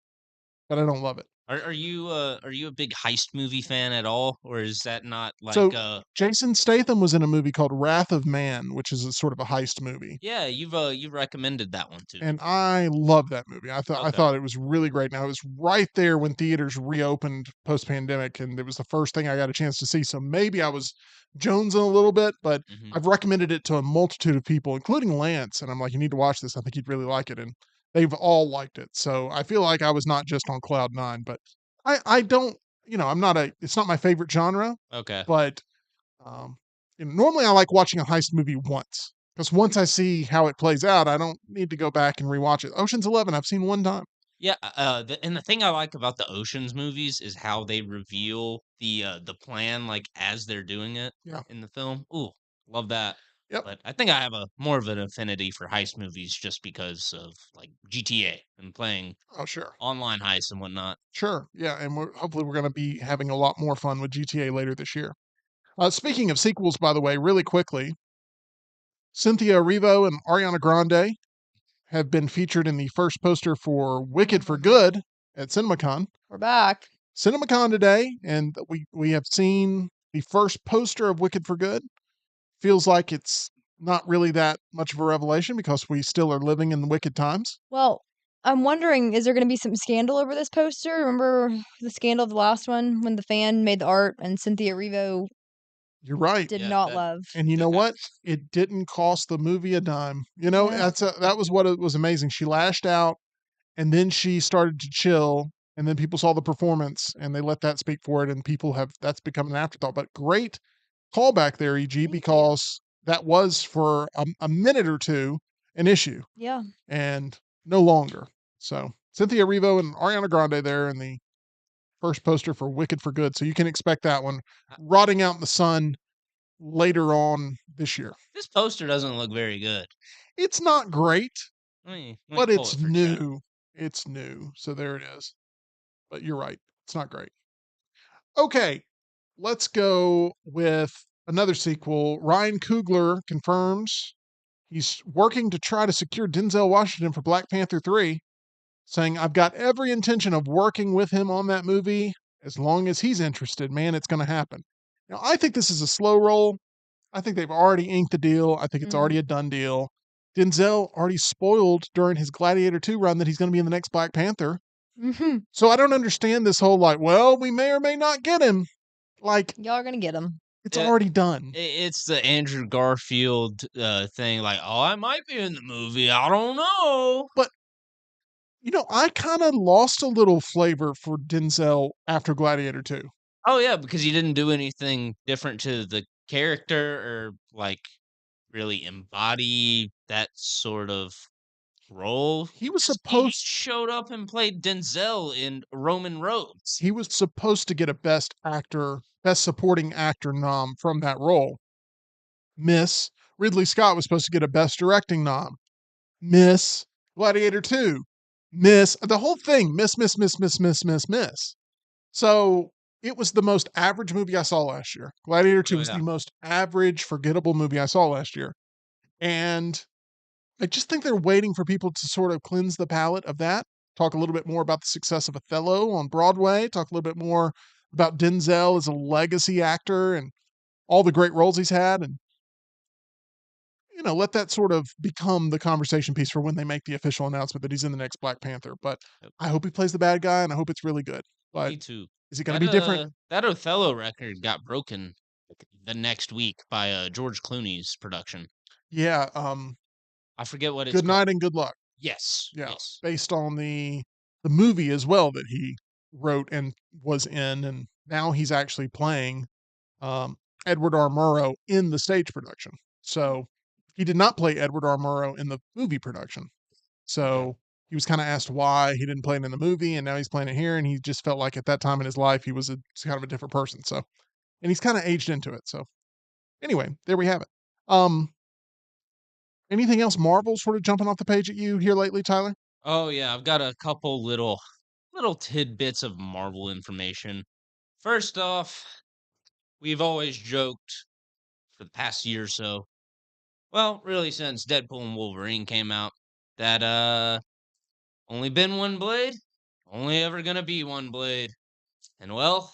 but I don't love it. Are you a big heist movie fan at all, or is that not like, So Jason Statham was in a movie called Wrath of Man, which is a sort of a heist movie. yeah, you've recommended that one to And me. I love that movie. I Okay. thought it was really great. Now it was right there when theaters reopened post pandemic, and it was the first thing I got a chance to see. So maybe I was jonesing a little bit, but Mhm. I've recommended it to a multitude of people, including Lance. And I'm like, you need to watch this. I think you'd really like it. And they've all liked it. So I feel like I was not just on cloud nine, but I don't, I'm not it's not my favorite genre, Okay. but um, normally I like watching a heist movie once because once I see how it plays out, I don't need to go back and rewatch it. Ocean's 11, I've seen one time. Yeah, and the thing I like about the Oceans movies is how they reveal the plan, like, as they're doing it Yeah. in the film. Ooh, love that. Yep. But I think I have a more of an affinity for heist movies just because of, like, GTA and playing Oh, sure. online heists and whatnot. Sure. Yeah. And hopefully we're going to be having a lot more fun with GTA later this year. Speaking of sequels, by the way, really quickly, Cynthia Erivo and Ariana Grande have been featured in the first poster for Wicked for Good at CinemaCon. We're back. CinemaCon today, and we have seen the first poster of Wicked for Good. Feels like it's not really that much of a revelation because we still are living in the wicked times. Well, I'm wondering, is there going to be some scandal over this poster? Remember the scandal of the last one when the fan made the art and Cynthia Erivo You're right. did Yeah, not that love? And you did know happen. what? It didn't cost the movie a dime. Yeah. That was what it was amazing. She lashed out and then she started to chill and then people saw the performance and they let that speak for it and people have that's become an afterthought. But great callback there, EG, Thank you. because that was for a minute or two an issue Yeah. and no longer. So Cynthia Erivo and Ariana Grande there in the first poster for Wicked for Good. So you can expect that one Uh, rotting out in the sun later on this year. This poster doesn't look very good. It's not great, Let me but pull it's it for chat. new. It's new. So there it is. But you're right. It's not great. Okay. let's go with another sequel. Ryan Coogler confirms he's working to try to secure Denzel Washington for Black Panther 3, saying, I've got every intention of working with him on that movie. As long as he's interested, man, it's going to happen. Now, I think this is a slow roll. I think they've already inked the deal. I think it's Mhm. already a done deal. Denzel already spoiled during his Gladiator 2 run that he's going to be in the next Black Panther. Mhm. So I don't understand this whole like, well, we may or may not get him. Like, Y'all are gonna get him. it's Yeah, already done. it's the Andrew Garfield thing. Like, oh, I might be in the movie. I don't know. But, I kind of lost a little flavor for Denzel after Gladiator 2. Oh yeah, because he didn't do anything different to the character or like really embody that sort of role. He was He supposed showed up and played Denzel in Roman Roads. he was supposed to get a best supporting actor nom from that role. Miss Ridley Scott was supposed to get a best directing nom. Miss Gladiator 2. Miss the whole thing. Miss. So it was the most average movie I saw last year. Gladiator 2 Oh was yeah. the most average, forgettable movie I saw last year. And I just think they're waiting for people to sort of cleanse the palate of that. Talk a little bit more about the success of Othello on Broadway. Talk a little bit more about Denzel as a legacy actor and all the great roles he's had. And, let that sort of become the conversation piece for when they make the official announcement that he's in the next Black Panther. But Yep. I hope he plays the bad guy and I hope it's really good. But Me too. is it going to be different? That Othello record got broken the next week by George Clooney's production. Yeah. I forget what it's Good called. night and good luck. Yes, Yeah. yes. Based on the movie as well that he wrote and was in, and now he's actually playing um, Edward R. Murrow in the stage production. So he did not play Edward R. Murrow in the movie production. Okay. So he was kind of asked why he didn't play it in the movie, and now he's playing it here. And he just felt like at that time in his life he was kind of a different person. So, and he's kind of aged into it. So anyway, there we have it. Anything else Marvel sort of jumping off the page at you here lately, Tyler? Oh yeah, I've got a couple little tidbits of Marvel information. First off, we've always joked for the past year or so, well, really since Deadpool and Wolverine came out, that only been one blade, only ever gonna be one blade. And well,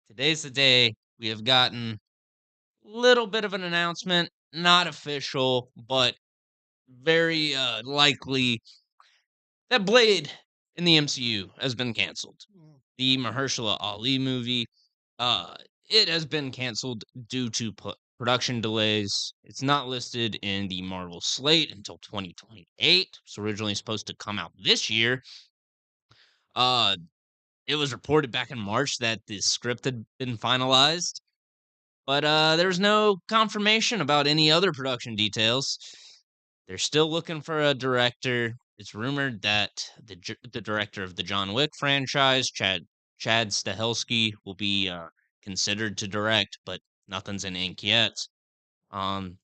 today's the day we have gotten little bit of an announcement, not official, but very likely that Blade in the MCU has been canceled. The Mahershala Ali movie, uh, it has been canceled due to production delays. It's not listed in the Marvel slate until 2028. It's originally supposed to come out this year. Uh, it was reported back in March that the script had been finalized, but there was no confirmation about any other production details. They're still looking for a director. It's rumored that the director of the John Wick franchise, Chad Stahelski, will be considered to direct, but nothing's in ink yet.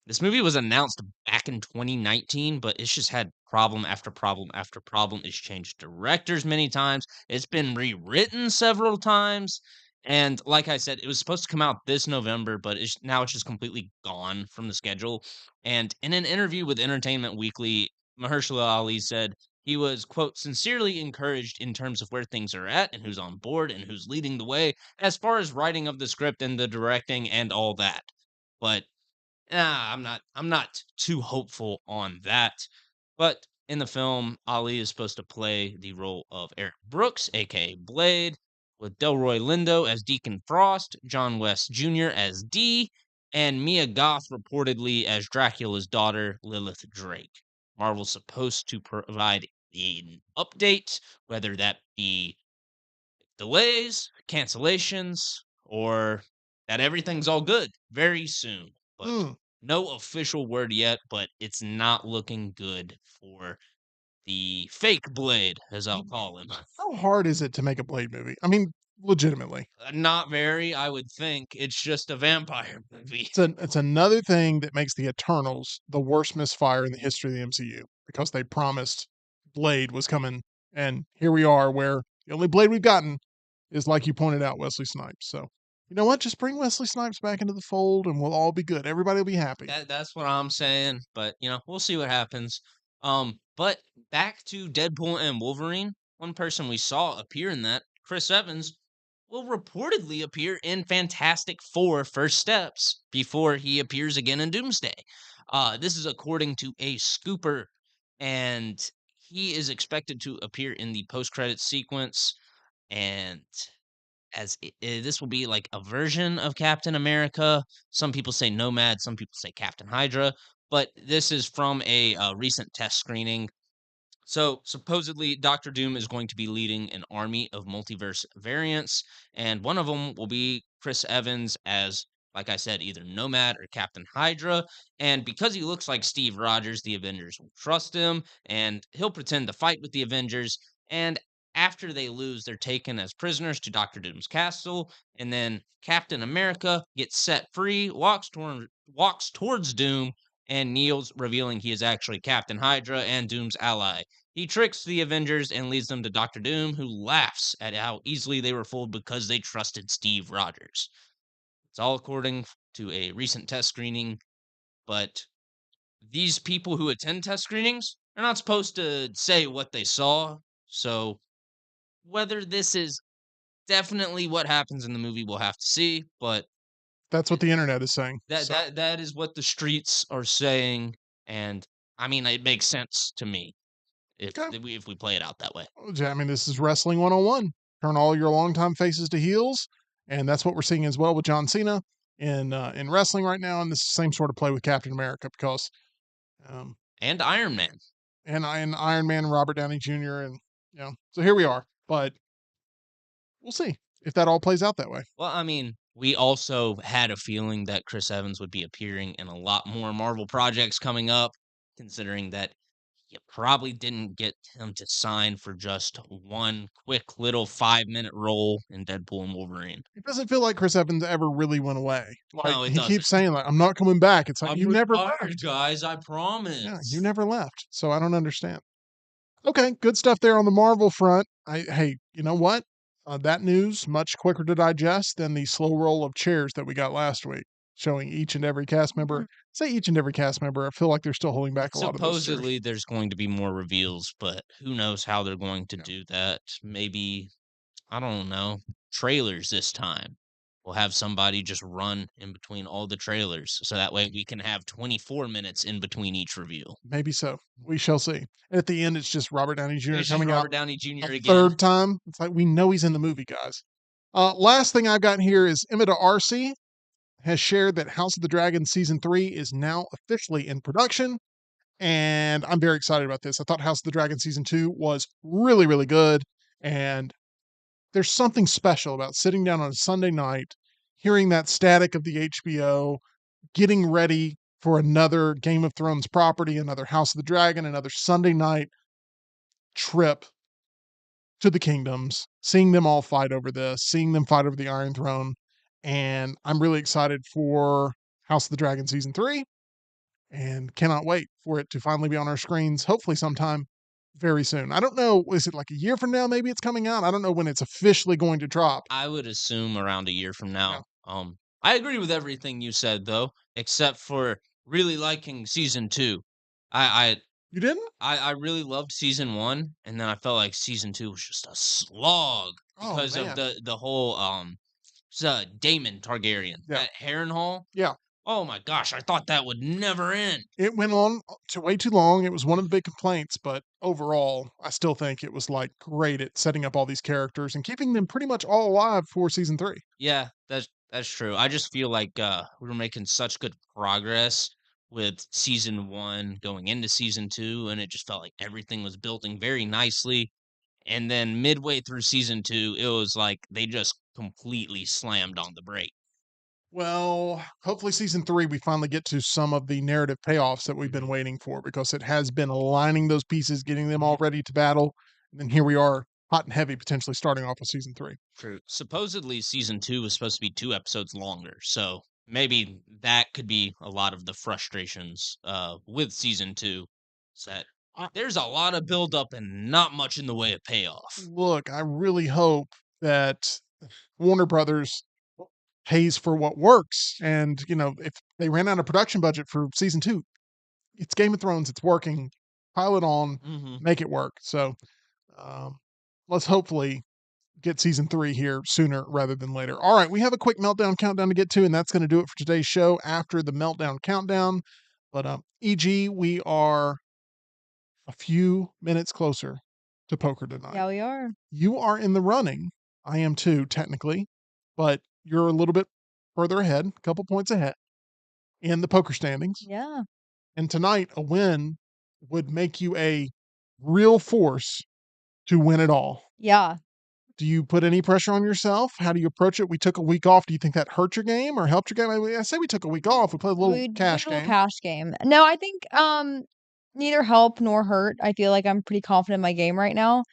This movie was announced back in 2019, but it's just had problem after problem after problem. It's changed directors many times. It's been rewritten several times. And like I said, it was supposed to come out this November, but now it's just completely gone from the schedule. And in an interview with Entertainment Weekly, Mahershala Ali said he was, quote, sincerely encouraged in terms of where things are at and who's on board and who's leading the way as far as writing of the script and the directing and all that. But I'm not too hopeful on that. But in the film, Ali is supposed to play the role of Eric Brooks, aka Blade, with Delroy Lindo as Deacon Frost, John West Jr. as D, and Mia Goth reportedly as Dracula's daughter, Lilith Drake. Marvel's supposed to provide an update, whether that be delays, cancellations, or that everything's all good very soon. But Hmm. no official word yet, but it's not looking good for the fake Blade, as I'll call him. How hard is it to make a Blade movie? I mean, legitimately. Not very, I would think. It's just a vampire movie. It's another thing that makes the Eternals the worst misfire in the history of the MCU because they promised Blade was coming, and here we are, where the only Blade we've gotten is like you pointed out, Wesley Snipes. So You know what? Just bring Wesley Snipes back into the fold, and we'll all be good. Everybody will be happy. That's what I'm saying, but we'll see what happens. But back to Deadpool and Wolverine. One person we saw appear in that, Chris Evans, will reportedly appear in Fantastic Four: First Steps before he appears again in Doomsday. This is according to a scooper, and he is expected to appear in the post-credit sequence. And this will be like a version of Captain America. Some people say Nomad, some people say Captain Hydra, but this is from a recent test screening. So supposedly, Doctor Doom is going to be leading an army of multiverse variants, and one of them will be Chris Evans as, like I said, either Nomad or Captain Hydra. And because he looks like Steve Rogers, the Avengers will trust him, and he'll pretend to fight with the Avengers. And after they lose, they're taken as prisoners to Doctor Doom's castle, and then Captain America gets set free, walks towards Doom, and kneels, revealing he is actually Captain Hydra and Doom's ally. He tricks the Avengers and leads them to Doctor Doom, who laughs at how easily they were fooled because they trusted Steve Rogers. It's all according to a recent test screening, but these people who attend test screenings are not supposed to say what they saw. So whether this is definitely what happens in the movie, we'll have to see. But That's what the internet is saying. that So, that is what the streets are saying, and I mean it makes sense to me okay. if we play it out that way. I mean, this is wrestling 101. Turn all your longtime faces to heels, and that's what we're seeing as well with John Cena in wrestling right now. And this same sort of play with Captain America because, um, And Iron Man. and Iron Man, Robert Downey Jr. and so here we are. But we'll see if that all plays out that way. Well, I mean, we also had a feeling that Chris Evans would be appearing in a lot more Marvel projects coming up, considering that you probably didn't get him to sign for just one quick little 5-minute role in Deadpool and Wolverine. It doesn't feel like Chris Evans ever really went away. Like No, it he doesn't. keeps saying, like, I'm not coming back. It's like I'm you never retired, left. guys. I Yeah, promise. you never left. So I don't understand. Okay, good stuff there on the Marvel front. Hey, you know what? That news much quicker to digest than the slow roll of chairs that we got last week, showing each and every cast member. Say each and every cast member. I feel like they're still holding back a lot of those chairs. Supposedly, there's going to be more reveals, but who knows how they're going to Yeah. do that? Maybe, I don't know, trailers this time. We'll have somebody just run in between all the trailers, so that way we can have 24 minutes in between each reveal. Maybe so. We shall see. And at the end, it's just Robert Downey Jr. It's just coming out Robert Downey Jr. a again. third time. It's like we know he's in the movie, guys. Last thing I've got here is Emma D'Arcy has shared that House of the Dragon season 3 is now officially in production. And I'm very excited about this. I thought House of the Dragon season 2 was really, really good. And there's something special about sitting down on a Sunday night, hearing that static of the HBO, getting ready for another Game of Thrones property, another House of the Dragon, another Sunday night trip to the kingdoms, seeing them all fight over this, seeing them fight over the Iron Throne. And I'm really excited for House of the Dragon season 3 and cannot wait for it to finally be on our screens, hopefully sometime very soon. I don't know, is it like a year from now maybe it's coming out? I don't know when it's officially going to drop. I would assume around a year from Yeah. now. I agree with everything you said, though, except for really liking season 2. I You didn't? I really loved season 1, and then I felt like season 2 was just a slog Oh, because of man. the whole, Daemon Targaryen, Yeah. that Harrenhal. Yeah. Oh my gosh, I thought that would never end. It went on to way too long. It was one of the big complaints, but overall, I still think it was like great at setting up all these characters and keeping them pretty much all alive for season 3. Yeah, that's true. I just feel like, we were making such good progress with season 1 going into season 2, and it just felt like everything was building very nicely. And then midway through season 2, it was like they just completely slammed on the brake. Well, hopefully season 3 we finally get to some of the narrative payoffs that we've been Mhm. waiting for because it has been aligning those pieces, getting them all ready to battle. And then here we are, hot and heavy, potentially starting off with season 3. True. Supposedly, season 2 was supposed to be 2 episodes longer, so maybe that could be a lot of the frustrations with season 2. Is that I, there's a lot of buildup and not much in the way of payoff. look, I really hope that Warner Brothers pays for what works. And, you know, if they ran out of production budget for season 2, it's Game of Thrones, it's working. Pile it on, Mhm. make it work. So, um, let's hopefully get season 3 here sooner rather than later. All right, we have a quick Meltdown countdown to get to, and that's going to do it for today's show after the Meltdown countdown. But EG, we are a few minutes closer to poker tonight. Yeah, we are. You are in the running. I am too, technically, but you're a little bit further ahead, a couple points ahead in the poker standings. Yeah. And tonight, a win would make you a real force to win it all. Yeah. Do you put any pressure on yourself? How do you approach it? We took a week off. Do you think that hurt your game or helped your game? I say we took a week off. We played a little We did cash a little game. cash game. No, I think neither help nor hurt. I feel like I'm pretty confident in my game right now.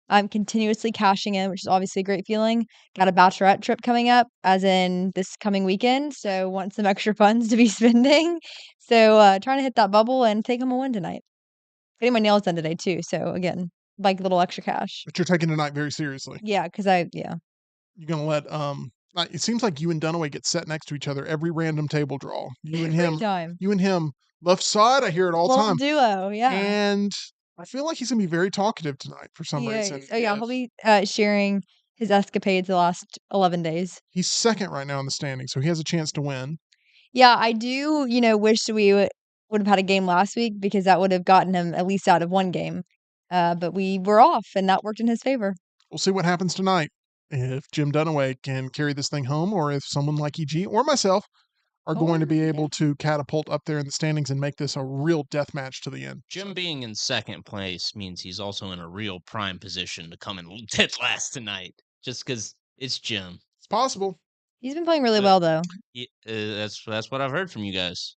I'm continuously cashing in, which is obviously a great feeling. Got a bachelorette trip coming up, as in this coming weekend. So want some extra funds to be spending. So trying to hit that bubble and take home a win tonight. Getting my nails done today too. So again, like a little extra cash. But you're taking tonight very seriously. Yeah, because yeah. You're gonna let it seems like you and Dunaway get set next to each other every random table draw. Every time. You and him left side, I hear it all the Little time. duo, yeah. And I feel like he's gonna be very talkative tonight for some reason. Oh yeah, he'll be sharing his escapades the last 11 days. He's second right now in the standing, so he has a chance to win. Yeah, I do, wish we would have had a game last week because that would have gotten him at least out of one game. But we were off, and that worked in his favor. We'll see what happens tonight. If Jim Dunaway can carry this thing home, or if someone like EG or myself are going to be able to catapult up there in the standings and make this a real death match to the end. Jim being in second place means he's also in a real prime position to come in dead last tonight, just because it's Jim. It's possible. He's been playing really well, though. That's what I've heard from you guys.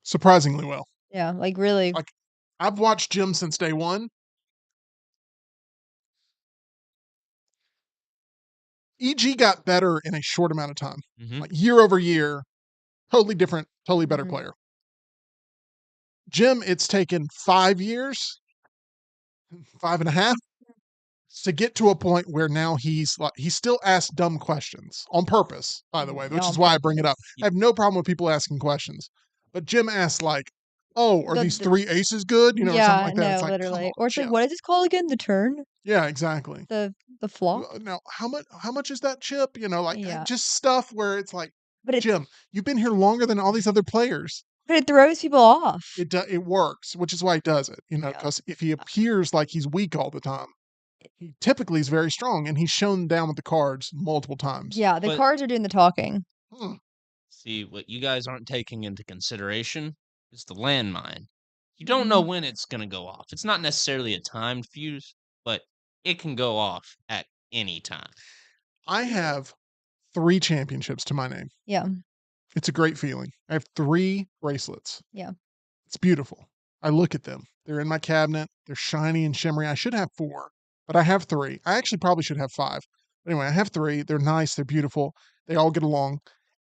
Surprisingly well. Yeah, like really. Like, I've watched Jim since day one. EG got better in a short amount of time. Mhm. Like year over year, totally different, totally better Mhm. player. Jim, it's taken 5 years, 5.5, to get to a point where now he's like, he still asks dumb questions on purpose, by the way, which Yeah, is on why I bring it up. purpose. I have no problem with people asking questions. But Jim asks like, "Oh, are The- these the- 3 aces good?" You know, or something Yeah, like that. It's no, like, come literally. on, Or it's like, Jim. what is this called again? The turn? Yeah, exactly. The flop? Now, how much is that chip? You know, like Yeah. just stuff where it's like, But it Jim, you've been here longer than all these other players. but it throws people off. It works, which is why he does it. You know, Yeah. because if he appears like he's weak all the time, he typically is very strong, and he's shown down with the cards multiple times. Yeah, the But- cards are doing the talking. Hmm. See, what you guys aren't taking into consideration is the landmine. You don't know when it's going to go off. It's not necessarily a timed fuse, but it can go off at any time. I have 3 championships to my name. Yeah. It's a great feeling. I have 3 bracelets. Yeah. It's beautiful. I look at them. They're in my cabinet. They're shiny and shimmery. I should have 4, but I have 3. I actually probably should have 5. But anyway, I have 3. They're nice. They're beautiful. They all get along.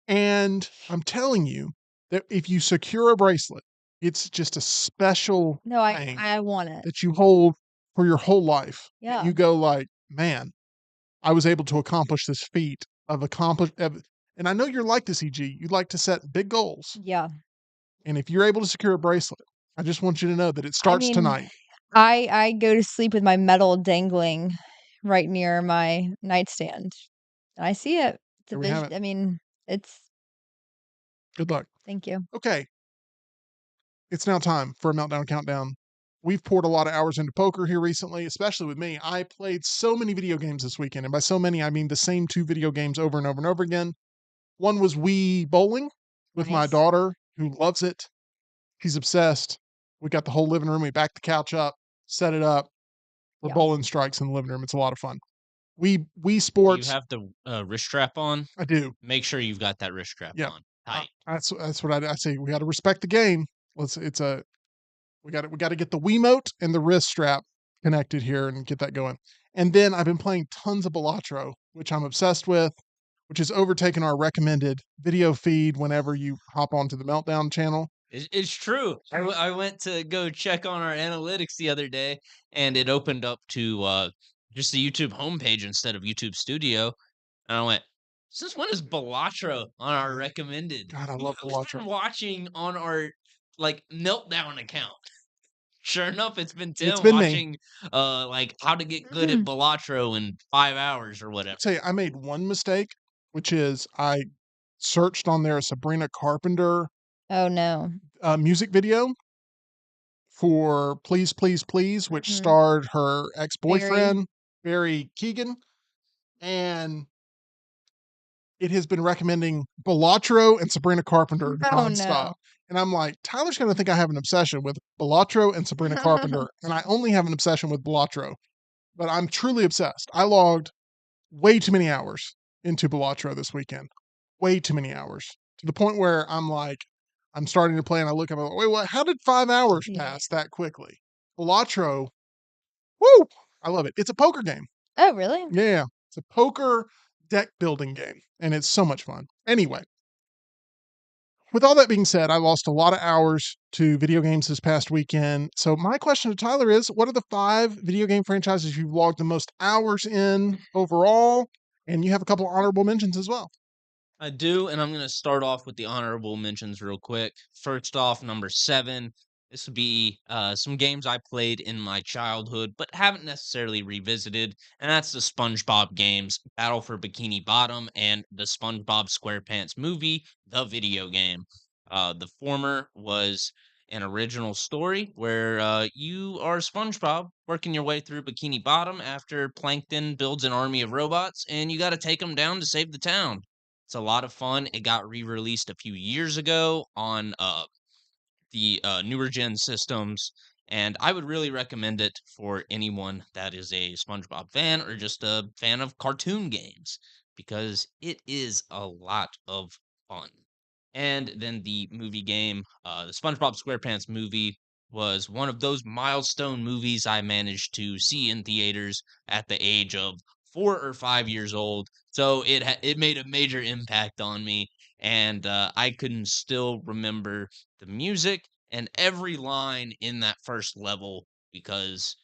And I'm telling you that if you secure a bracelet, it's just a special No, thing I want it. that you hold for your whole life. Yeah. And you go like, man, I was able to accomplish this feat of and I know you're like this, EG. You like to set big goals. Yeah. And if you're able to secure a bracelet, I just want you to know that it starts mean, tonight. I go to sleep with my medal dangling right near my nightstand. I see it. It's a There we have vision. it. I mean, it's Good luck. thank you. Okay. It's now time for a Meltdown Countdown. We've poured a lot of hours into poker here recently, especially with me. I played so many video games this weekend. And by so many, I mean the same 2 video games over and over and over again. One was Wii Bowling with my Nice. daughter, who loves it. She's obsessed. We got the whole living room. We backed the couch up, set it up. We're Yeah. bowling strikes in the living room. It's a lot of fun. Wii Do Sports. you have the wrist strap on? I do. Make sure you've got that wrist strap Yeah. on tight. That's what I say. We got to respect the game. We got to get the Wiimote and the wrist strap connected here and get that going. And then I've been playing tons of Balatro, which I'm obsessed with, which has overtaken our recommended video feed whenever you hop onto the Meltdown channel. It's true. I went to go check on our analytics the other day, and it opened up to just the YouTube homepage instead of YouTube Studio. And I went, Since when is Balatro on our recommended? God, I Who- love Who's Balatro. been watching on our like Meltdown account? Sure enough, it's been It's Tim been me. watching like how to get good at Balatro in 5 hours or whatever. Tell you, I made one mistake, which is I searched on there a Sabrina Carpenter Oh, no. music video for Please, Please, Please, which Mhm. starred her ex Barry. boyfriend, Barry Keegan. And it has been recommending Balatro and Sabrina Carpenter Oh, nonstop. no. And I'm like, Tyler's going to think I have an obsession with Balatro and Sabrina Carpenter. And I only have an obsession with Balatro, but I'm truly obsessed. I logged way too many hours into Balatro this weekend. Way too many hours to the point where I'm like, I'm starting to play and I look and I'm like, wait, what? How did 5 hours Yeah. pass that quickly? Balatro, woo! I love it. It's a poker game. Oh, really? Yeah, it's a poker deck building game, and it's so much fun. Anyway, with all that being said, I lost a lot of hours to video games this past weekend. So my question to Tyler is, what are the 5 video game franchises you've logged the most hours in overall? And you have a couple of honorable mentions as well. I do, and I'm going to start off with the honorable mentions real quick. First off, number 7. This would be some games I played in my childhood, but haven't necessarily revisited, and that's the SpongeBob games, Battle for Bikini Bottom, and the SpongeBob SquarePants movie, the video game. The former was an original story where you are SpongeBob working your way through Bikini Bottom after Plankton builds an army of robots, and you got to take them down to save the town. It's a lot of fun. It got re-released a few years ago on the newer gen systems, and I would really recommend it for anyone that is a SpongeBob fan or just a fan of cartoon games because it is a lot of fun. And then the movie game, the SpongeBob SquarePants movie, was one of those milestone movies I managed to see in theaters at the age of 4 or 5 years old. So it made a major impact on me, and I can still remember the music and every line in that first level because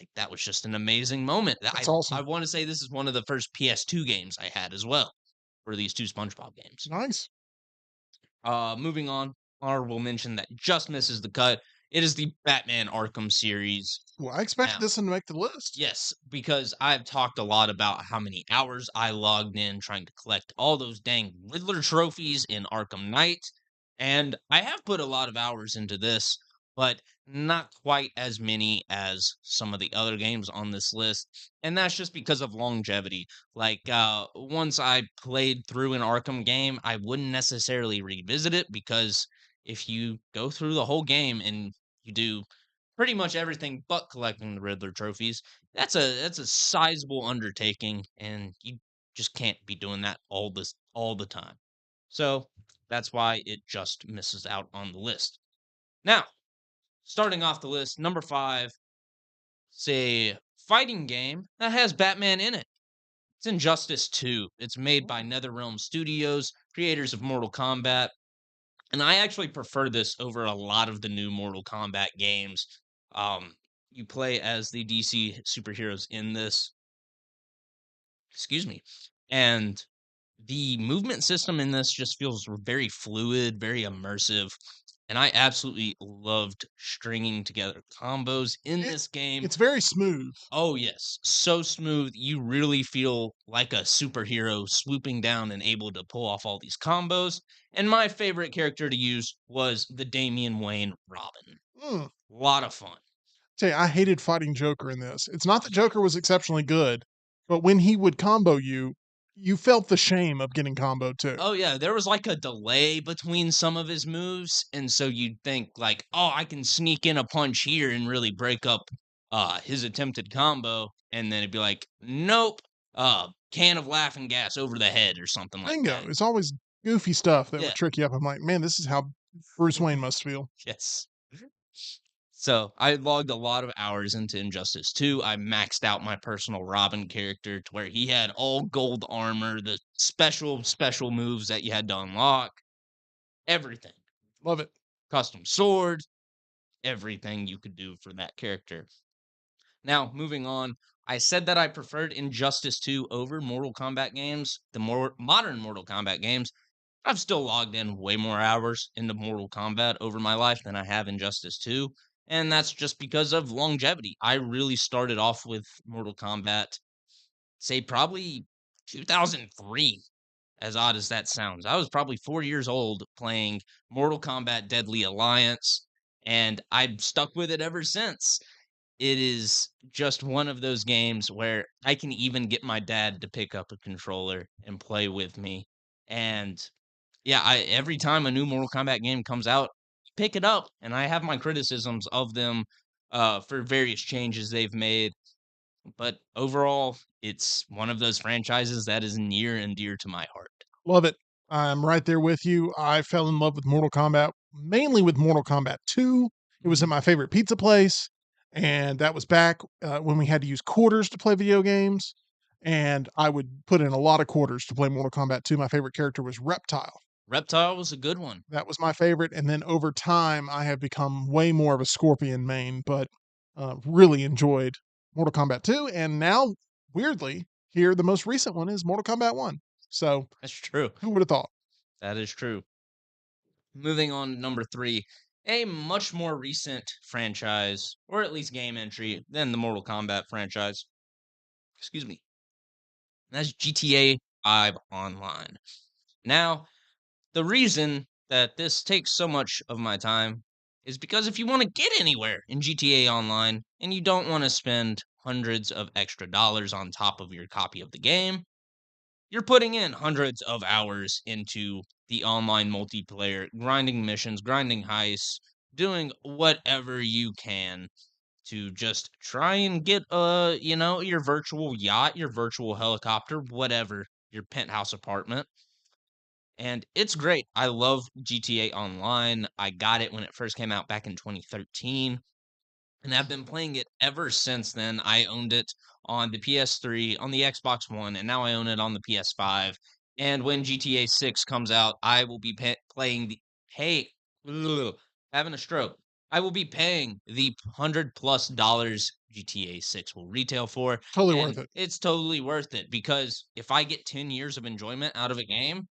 like that was just an amazing moment. That's I awesome. want to say this is one of the first PS2 games I had as well. For these two SpongeBob games. Nice. Moving on, honorable mention that just misses the cut. It is the Batman Arkham series. Well, I expected Now, this one to make the list. yes, because I've talked a lot about how many hours I logged in trying to collect all those dang Riddler trophies in Arkham Knight, and I have put a lot of hours into this, but not quite as many as some of the other games on this list, and that's just because of longevity. Like, once I played through an Arkham game, I wouldn't necessarily revisit it because if you go through the whole game and you do pretty much everything but collecting the Riddler trophies. That's a sizable undertaking, and you just can't be doing that all the time. So that's why it just misses out on the list. Now, starting off the list, number 5, say fighting game that has Batman in it. It's Injustice 2. It's made by NetherRealm Studios, creators of Mortal Kombat. And I actually prefer this over a lot of the new Mortal Kombat games. Um, you play as the DC superheroes in this, excuse me, and the movement system in this just feels very fluid, very immersive, and I absolutely loved stringing together combos in It, this game. it's very smooth. Oh, yes. So smooth. You really feel like a superhero swooping down and able to pull off all these combos. And my favorite character to use was the Damian Wayne Robin. Mm. Lot of fun. Tell you, I hated fighting Joker in this. It's not that Joker was exceptionally good, but when he would combo you, you felt the shame of getting comboed too. Oh, yeah. There was like a delay between some of his moves. And so you'd think, like, oh, I can sneak in a punch here and really break up his attempted combo. And then it'd be like, nope, can of laughing gas over the head or something like Bingo. that. It's always goofy stuff that Yeah. would trick you up. I'm like, man, this is how Bruce Wayne must feel. Yes. So I logged a lot of hours into Injustice 2. I maxed out my personal Robin character to where he had all gold armor, the special moves that you had to unlock, everything. Love it. Custom sword, everything you could do for that character. Now, moving on, I said that I preferred Injustice 2 over Mortal Kombat games, the more modern Mortal Kombat games. I've still logged in way more hours into Mortal Kombat over my life than I have Injustice 2, and that's just because of longevity. I really started off with Mortal Kombat, say probably 2003, as odd as that sounds. I was probably 4 years old playing Mortal Kombat Deadly Alliance, and I've stuck with it ever since. It is just one of those games where I can even get my dad to pick up a controller and play with me. And yeah, I every time a new Mortal Kombat game comes out, pick it up, and I have my criticisms of them for various changes they've made. But overall, it's one of those franchises that is near and dear to my heart. Love it. I'm right there with you. I fell in love with Mortal Kombat, mainly with Mortal Kombat 2. It was at my favorite pizza place, and that was back when we had to use quarters to play video games. And I would put in a lot of quarters to play Mortal Kombat 2. My favorite character was Reptile. Reptile was a good one. That was my favorite. And then over time, I have become way more of a Scorpion main, but really enjoyed Mortal Kombat 2. And now, weirdly, here the most recent one is Mortal Kombat 1. So That's true. who would have thought? That is true. Moving on to number 3, a much more recent franchise, or at least game entry, than the Mortal Kombat franchise. Excuse me. That's GTA 5 Online. Now, the reason that this takes so much of my time is because if you want to get anywhere in GTA Online and you don't want to spend hundreds of extra dollars on top of your copy of the game, you're putting in hundreds of hours into the online multiplayer, grinding missions, grinding heists, doing whatever you can to just try and get your virtual yacht, your virtual helicopter, whatever, your penthouse apartment. And it's great. I love GTA Online. I got it when it first came out back in 2013, and I've been playing it ever since then. I owned it on the PS3, on the Xbox One, and now I own it on the PS5. And when GTA 6 comes out, I will be playing the hey, ugh, having a stroke. I will be paying the $100+ GTA 6 will retail for, Totally worth and it. it's totally worth it because if I get 10 years of enjoyment out of a game,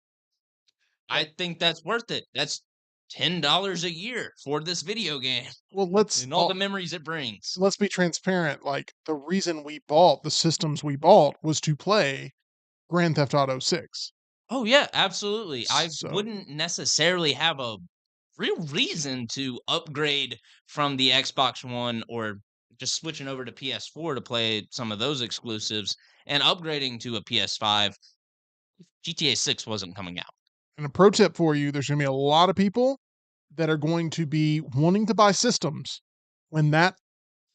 I Well, think that's worth it. That's $10 a year for this video game well, and all the memories it brings. let's be transparent. Like the reason we bought the systems we bought was to play Grand Theft Auto 6. Oh, yeah, absolutely. I So wouldn't necessarily have a real reason to upgrade from the Xbox One or just switching over to PS4 to play some of those exclusives and upgrading to a PS5 if GTA 6 wasn't coming out. and a pro tip for you, there's going to be a lot of people that are going to be wanting to buy systems when that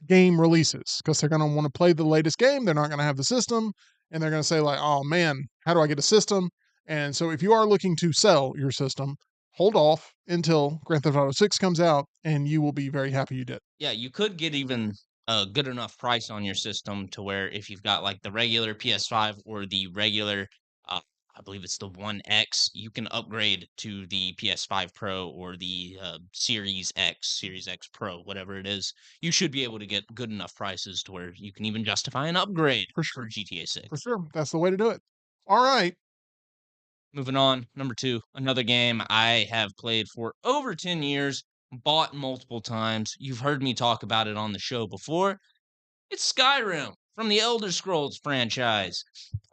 game releases because they're going to want to play the latest game. They're not going to have the system and they're going to say like, "Oh man, how do I get a system?" And so if you are looking to sell your system, hold off until Grand Theft Auto 6 comes out and you will be very happy you did. Yeah, you could get even a good enough price on your system to where if you've got like the regular PS5 or the regular, uh, I believe it's the One X, you can upgrade to the PS5 Pro or the Series X Pro, whatever it is. You should be able to get good enough prices to where you can even justify an upgrade For for sure. GTA For 6. sure. That's the way to do it. All right. Moving on, number 2, another game I have played for over 10 years, bought multiple times. You've heard me talk about it on the show before. It's Skyrim from the Elder Scrolls franchise.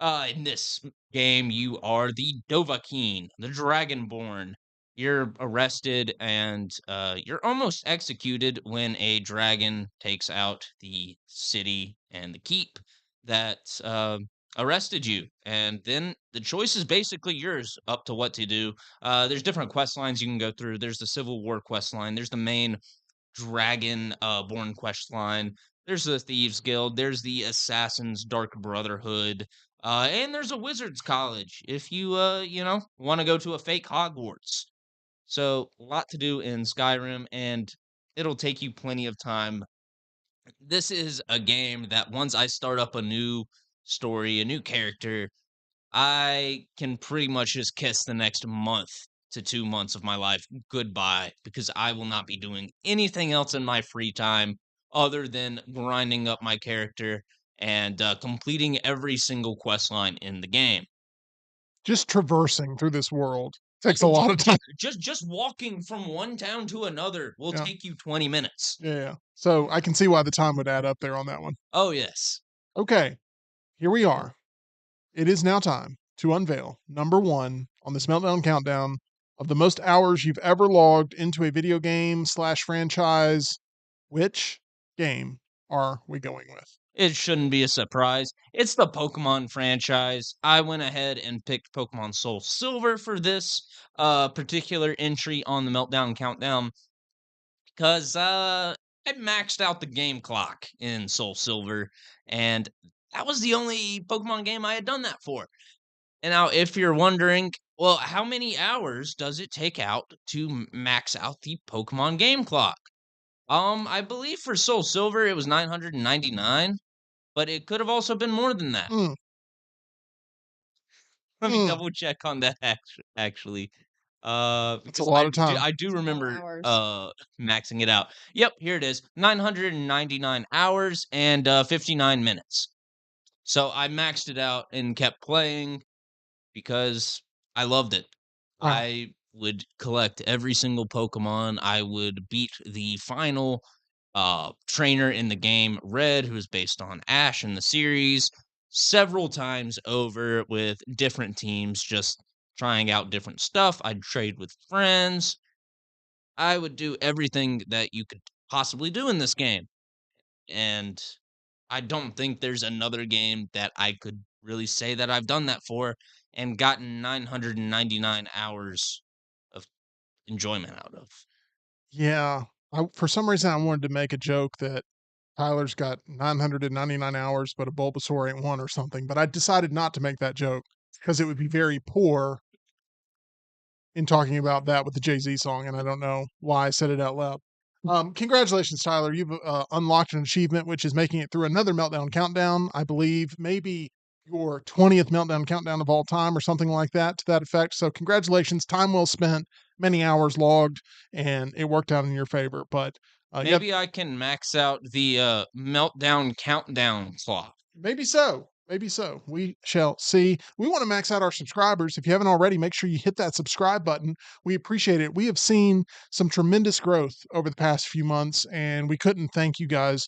In this game, you are the Dovahkiin, the Dragonborn. You're arrested and you're almost executed when a dragon takes out the city and the keep that arrested you. And then the choice is basically yours up to what to do. There's different quest lines you can go through. There's the Civil War quest line. There's the main dragon born quest line. There's the Thieves Guild. There's the Assassins Dark Brotherhood. And there's a Wizards College if you want to go to a fake Hogwarts. So a lot to do in Skyrim, and it'll take you plenty of time. This is a game that once I start up a new story, a new character, I can pretty much just kiss the next month to 2 months of my life goodbye because I will not be doing anything else in my free time other than grinding up my character and completing every single quest line in the game. Just traversing through this world takes a lot of time. Just walking from one town to another will Yeah. take you 20 minutes. Yeah. So I can see why the time would add up there on that one. Oh, yes. Okay, here we are. It is now time to unveil number one on this Meltdown countdown of the most hours you've ever logged into a video game / franchise. Which game are we going with? It shouldn't be a surprise. It's the Pokemon franchise. I went ahead and picked Pokemon Soul Silver for this particular entry on the Meltdown countdown because I maxed out the game clock in Soul Silver, and that was the only Pokemon game I had done that for. And now, if you're wondering, well, how many hours does it take out to max out the Pokemon game clock? I believe for Soul Silver it was 999, but it could have also been more than that. Mm, Let me mm. double check on that actually. That's a Because lot of time. I do It's a lot of remember hours. maxing it out. Yep, here it is. 999 hours and 59 minutes. So I maxed it out and kept playing because I loved it. Wow. I would collect every single Pokemon. I would beat the final trainer in the game, Red, who is based on Ash in the series, several times over with different teams, just trying out different stuff. I'd trade with friends. I would do everything that you could possibly do in this game. And I don't think there's another game that I could really say that I've done that for and gotten 999 hours of enjoyment out of. Yeah. For some reason, I wanted to make a joke that Tyler's got 999 hours, but a Bulbasaur ain't one or something. But I decided not to make that joke because it would be very poor in talking about that with the Jay-Z song, and I don't know why I said it out loud. Congratulations, Tyler. You've unlocked an achievement, which is making it through another Meltdown countdown. I believe maybe your 20th Meltdown countdown of all time or something like that to that effect. So congratulations. Time well spent, many hours logged, and it worked out in your favor. But yeah, Maybe I can max out the Meltdown countdown clock. maybe so. Maybe so. We shall see. We want to max out our subscribers. If you haven't already, make sure you hit that subscribe button. We appreciate it. We have seen some tremendous growth over the past few months, and we couldn't thank you guys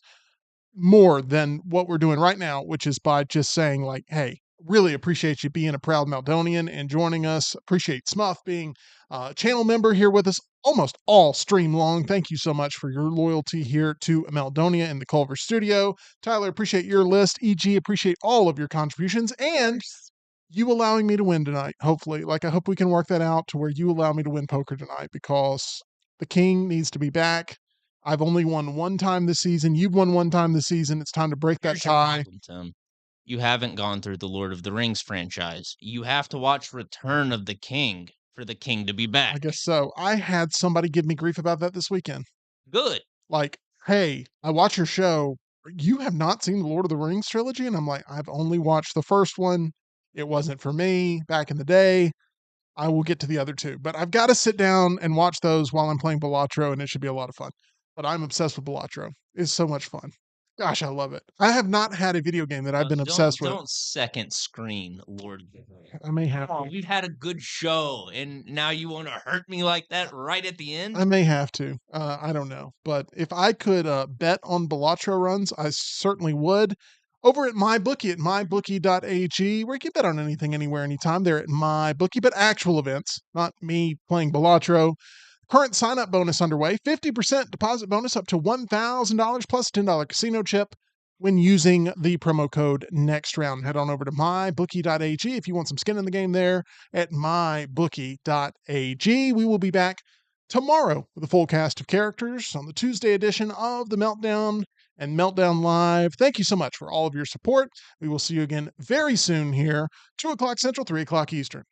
more than what we're doing right now, which is by just saying, like, hey, really appreciate you being a proud Meldonian and joining us. Appreciate Smuff being a channel member here with us almost all stream long. Thank you so much for your loyalty here to Meldonia in the Culver studio. Tyler, appreciate your list. EG, appreciate all of your contributions and you allowing me to win tonight, hopefully. Like, I hope we can work that out to where you allow me to win poker tonight because the king needs to be back. I've only won one time this season. You've won one time this season. It's time to break that Here's your tie. problem, Tim. You haven't gone through the Lord of the Rings franchise. You have to watch Return of the King for the king to be I back. guess so. I had somebody give me grief about that this weekend. Good. Like, hey, I watch your show. You have not seen the Lord of the Rings trilogy? And I'm like, I've only watched the first one. It wasn't for me back in the day. I will get to the other two, but I've got to sit down and watch those while I'm playing Balatro, and it should be a lot of fun. But I'm obsessed with Balatro. It's so much fun. Gosh, I love it. I have not had a video game that I've been obsessed with. Don't second screen Lord. I may have Come on, to. we've had a good show, and now you want to hurt me like that right at the end? I may have to. I don't know. But if I could bet on Balatro runs, I certainly would. Over at MyBookie at mybookie.ag, where you can bet on anything, anywhere, anytime. They're at MyBookie, but actual events, not me playing Balatro. Current sign up bonus underway 50% deposit bonus up to $1,000 plus $10 casino chip when using the promo code next round. Head on over to mybookie.ag if you want some skin in the game there at mybookie.ag. We will be back tomorrow with a full cast of characters on the Tuesday edition of the Meltdown and Meltdown Live. Thank you so much for all of your support. We will see you again very soon here, 2 o'clock Central, 3 o'clock Eastern.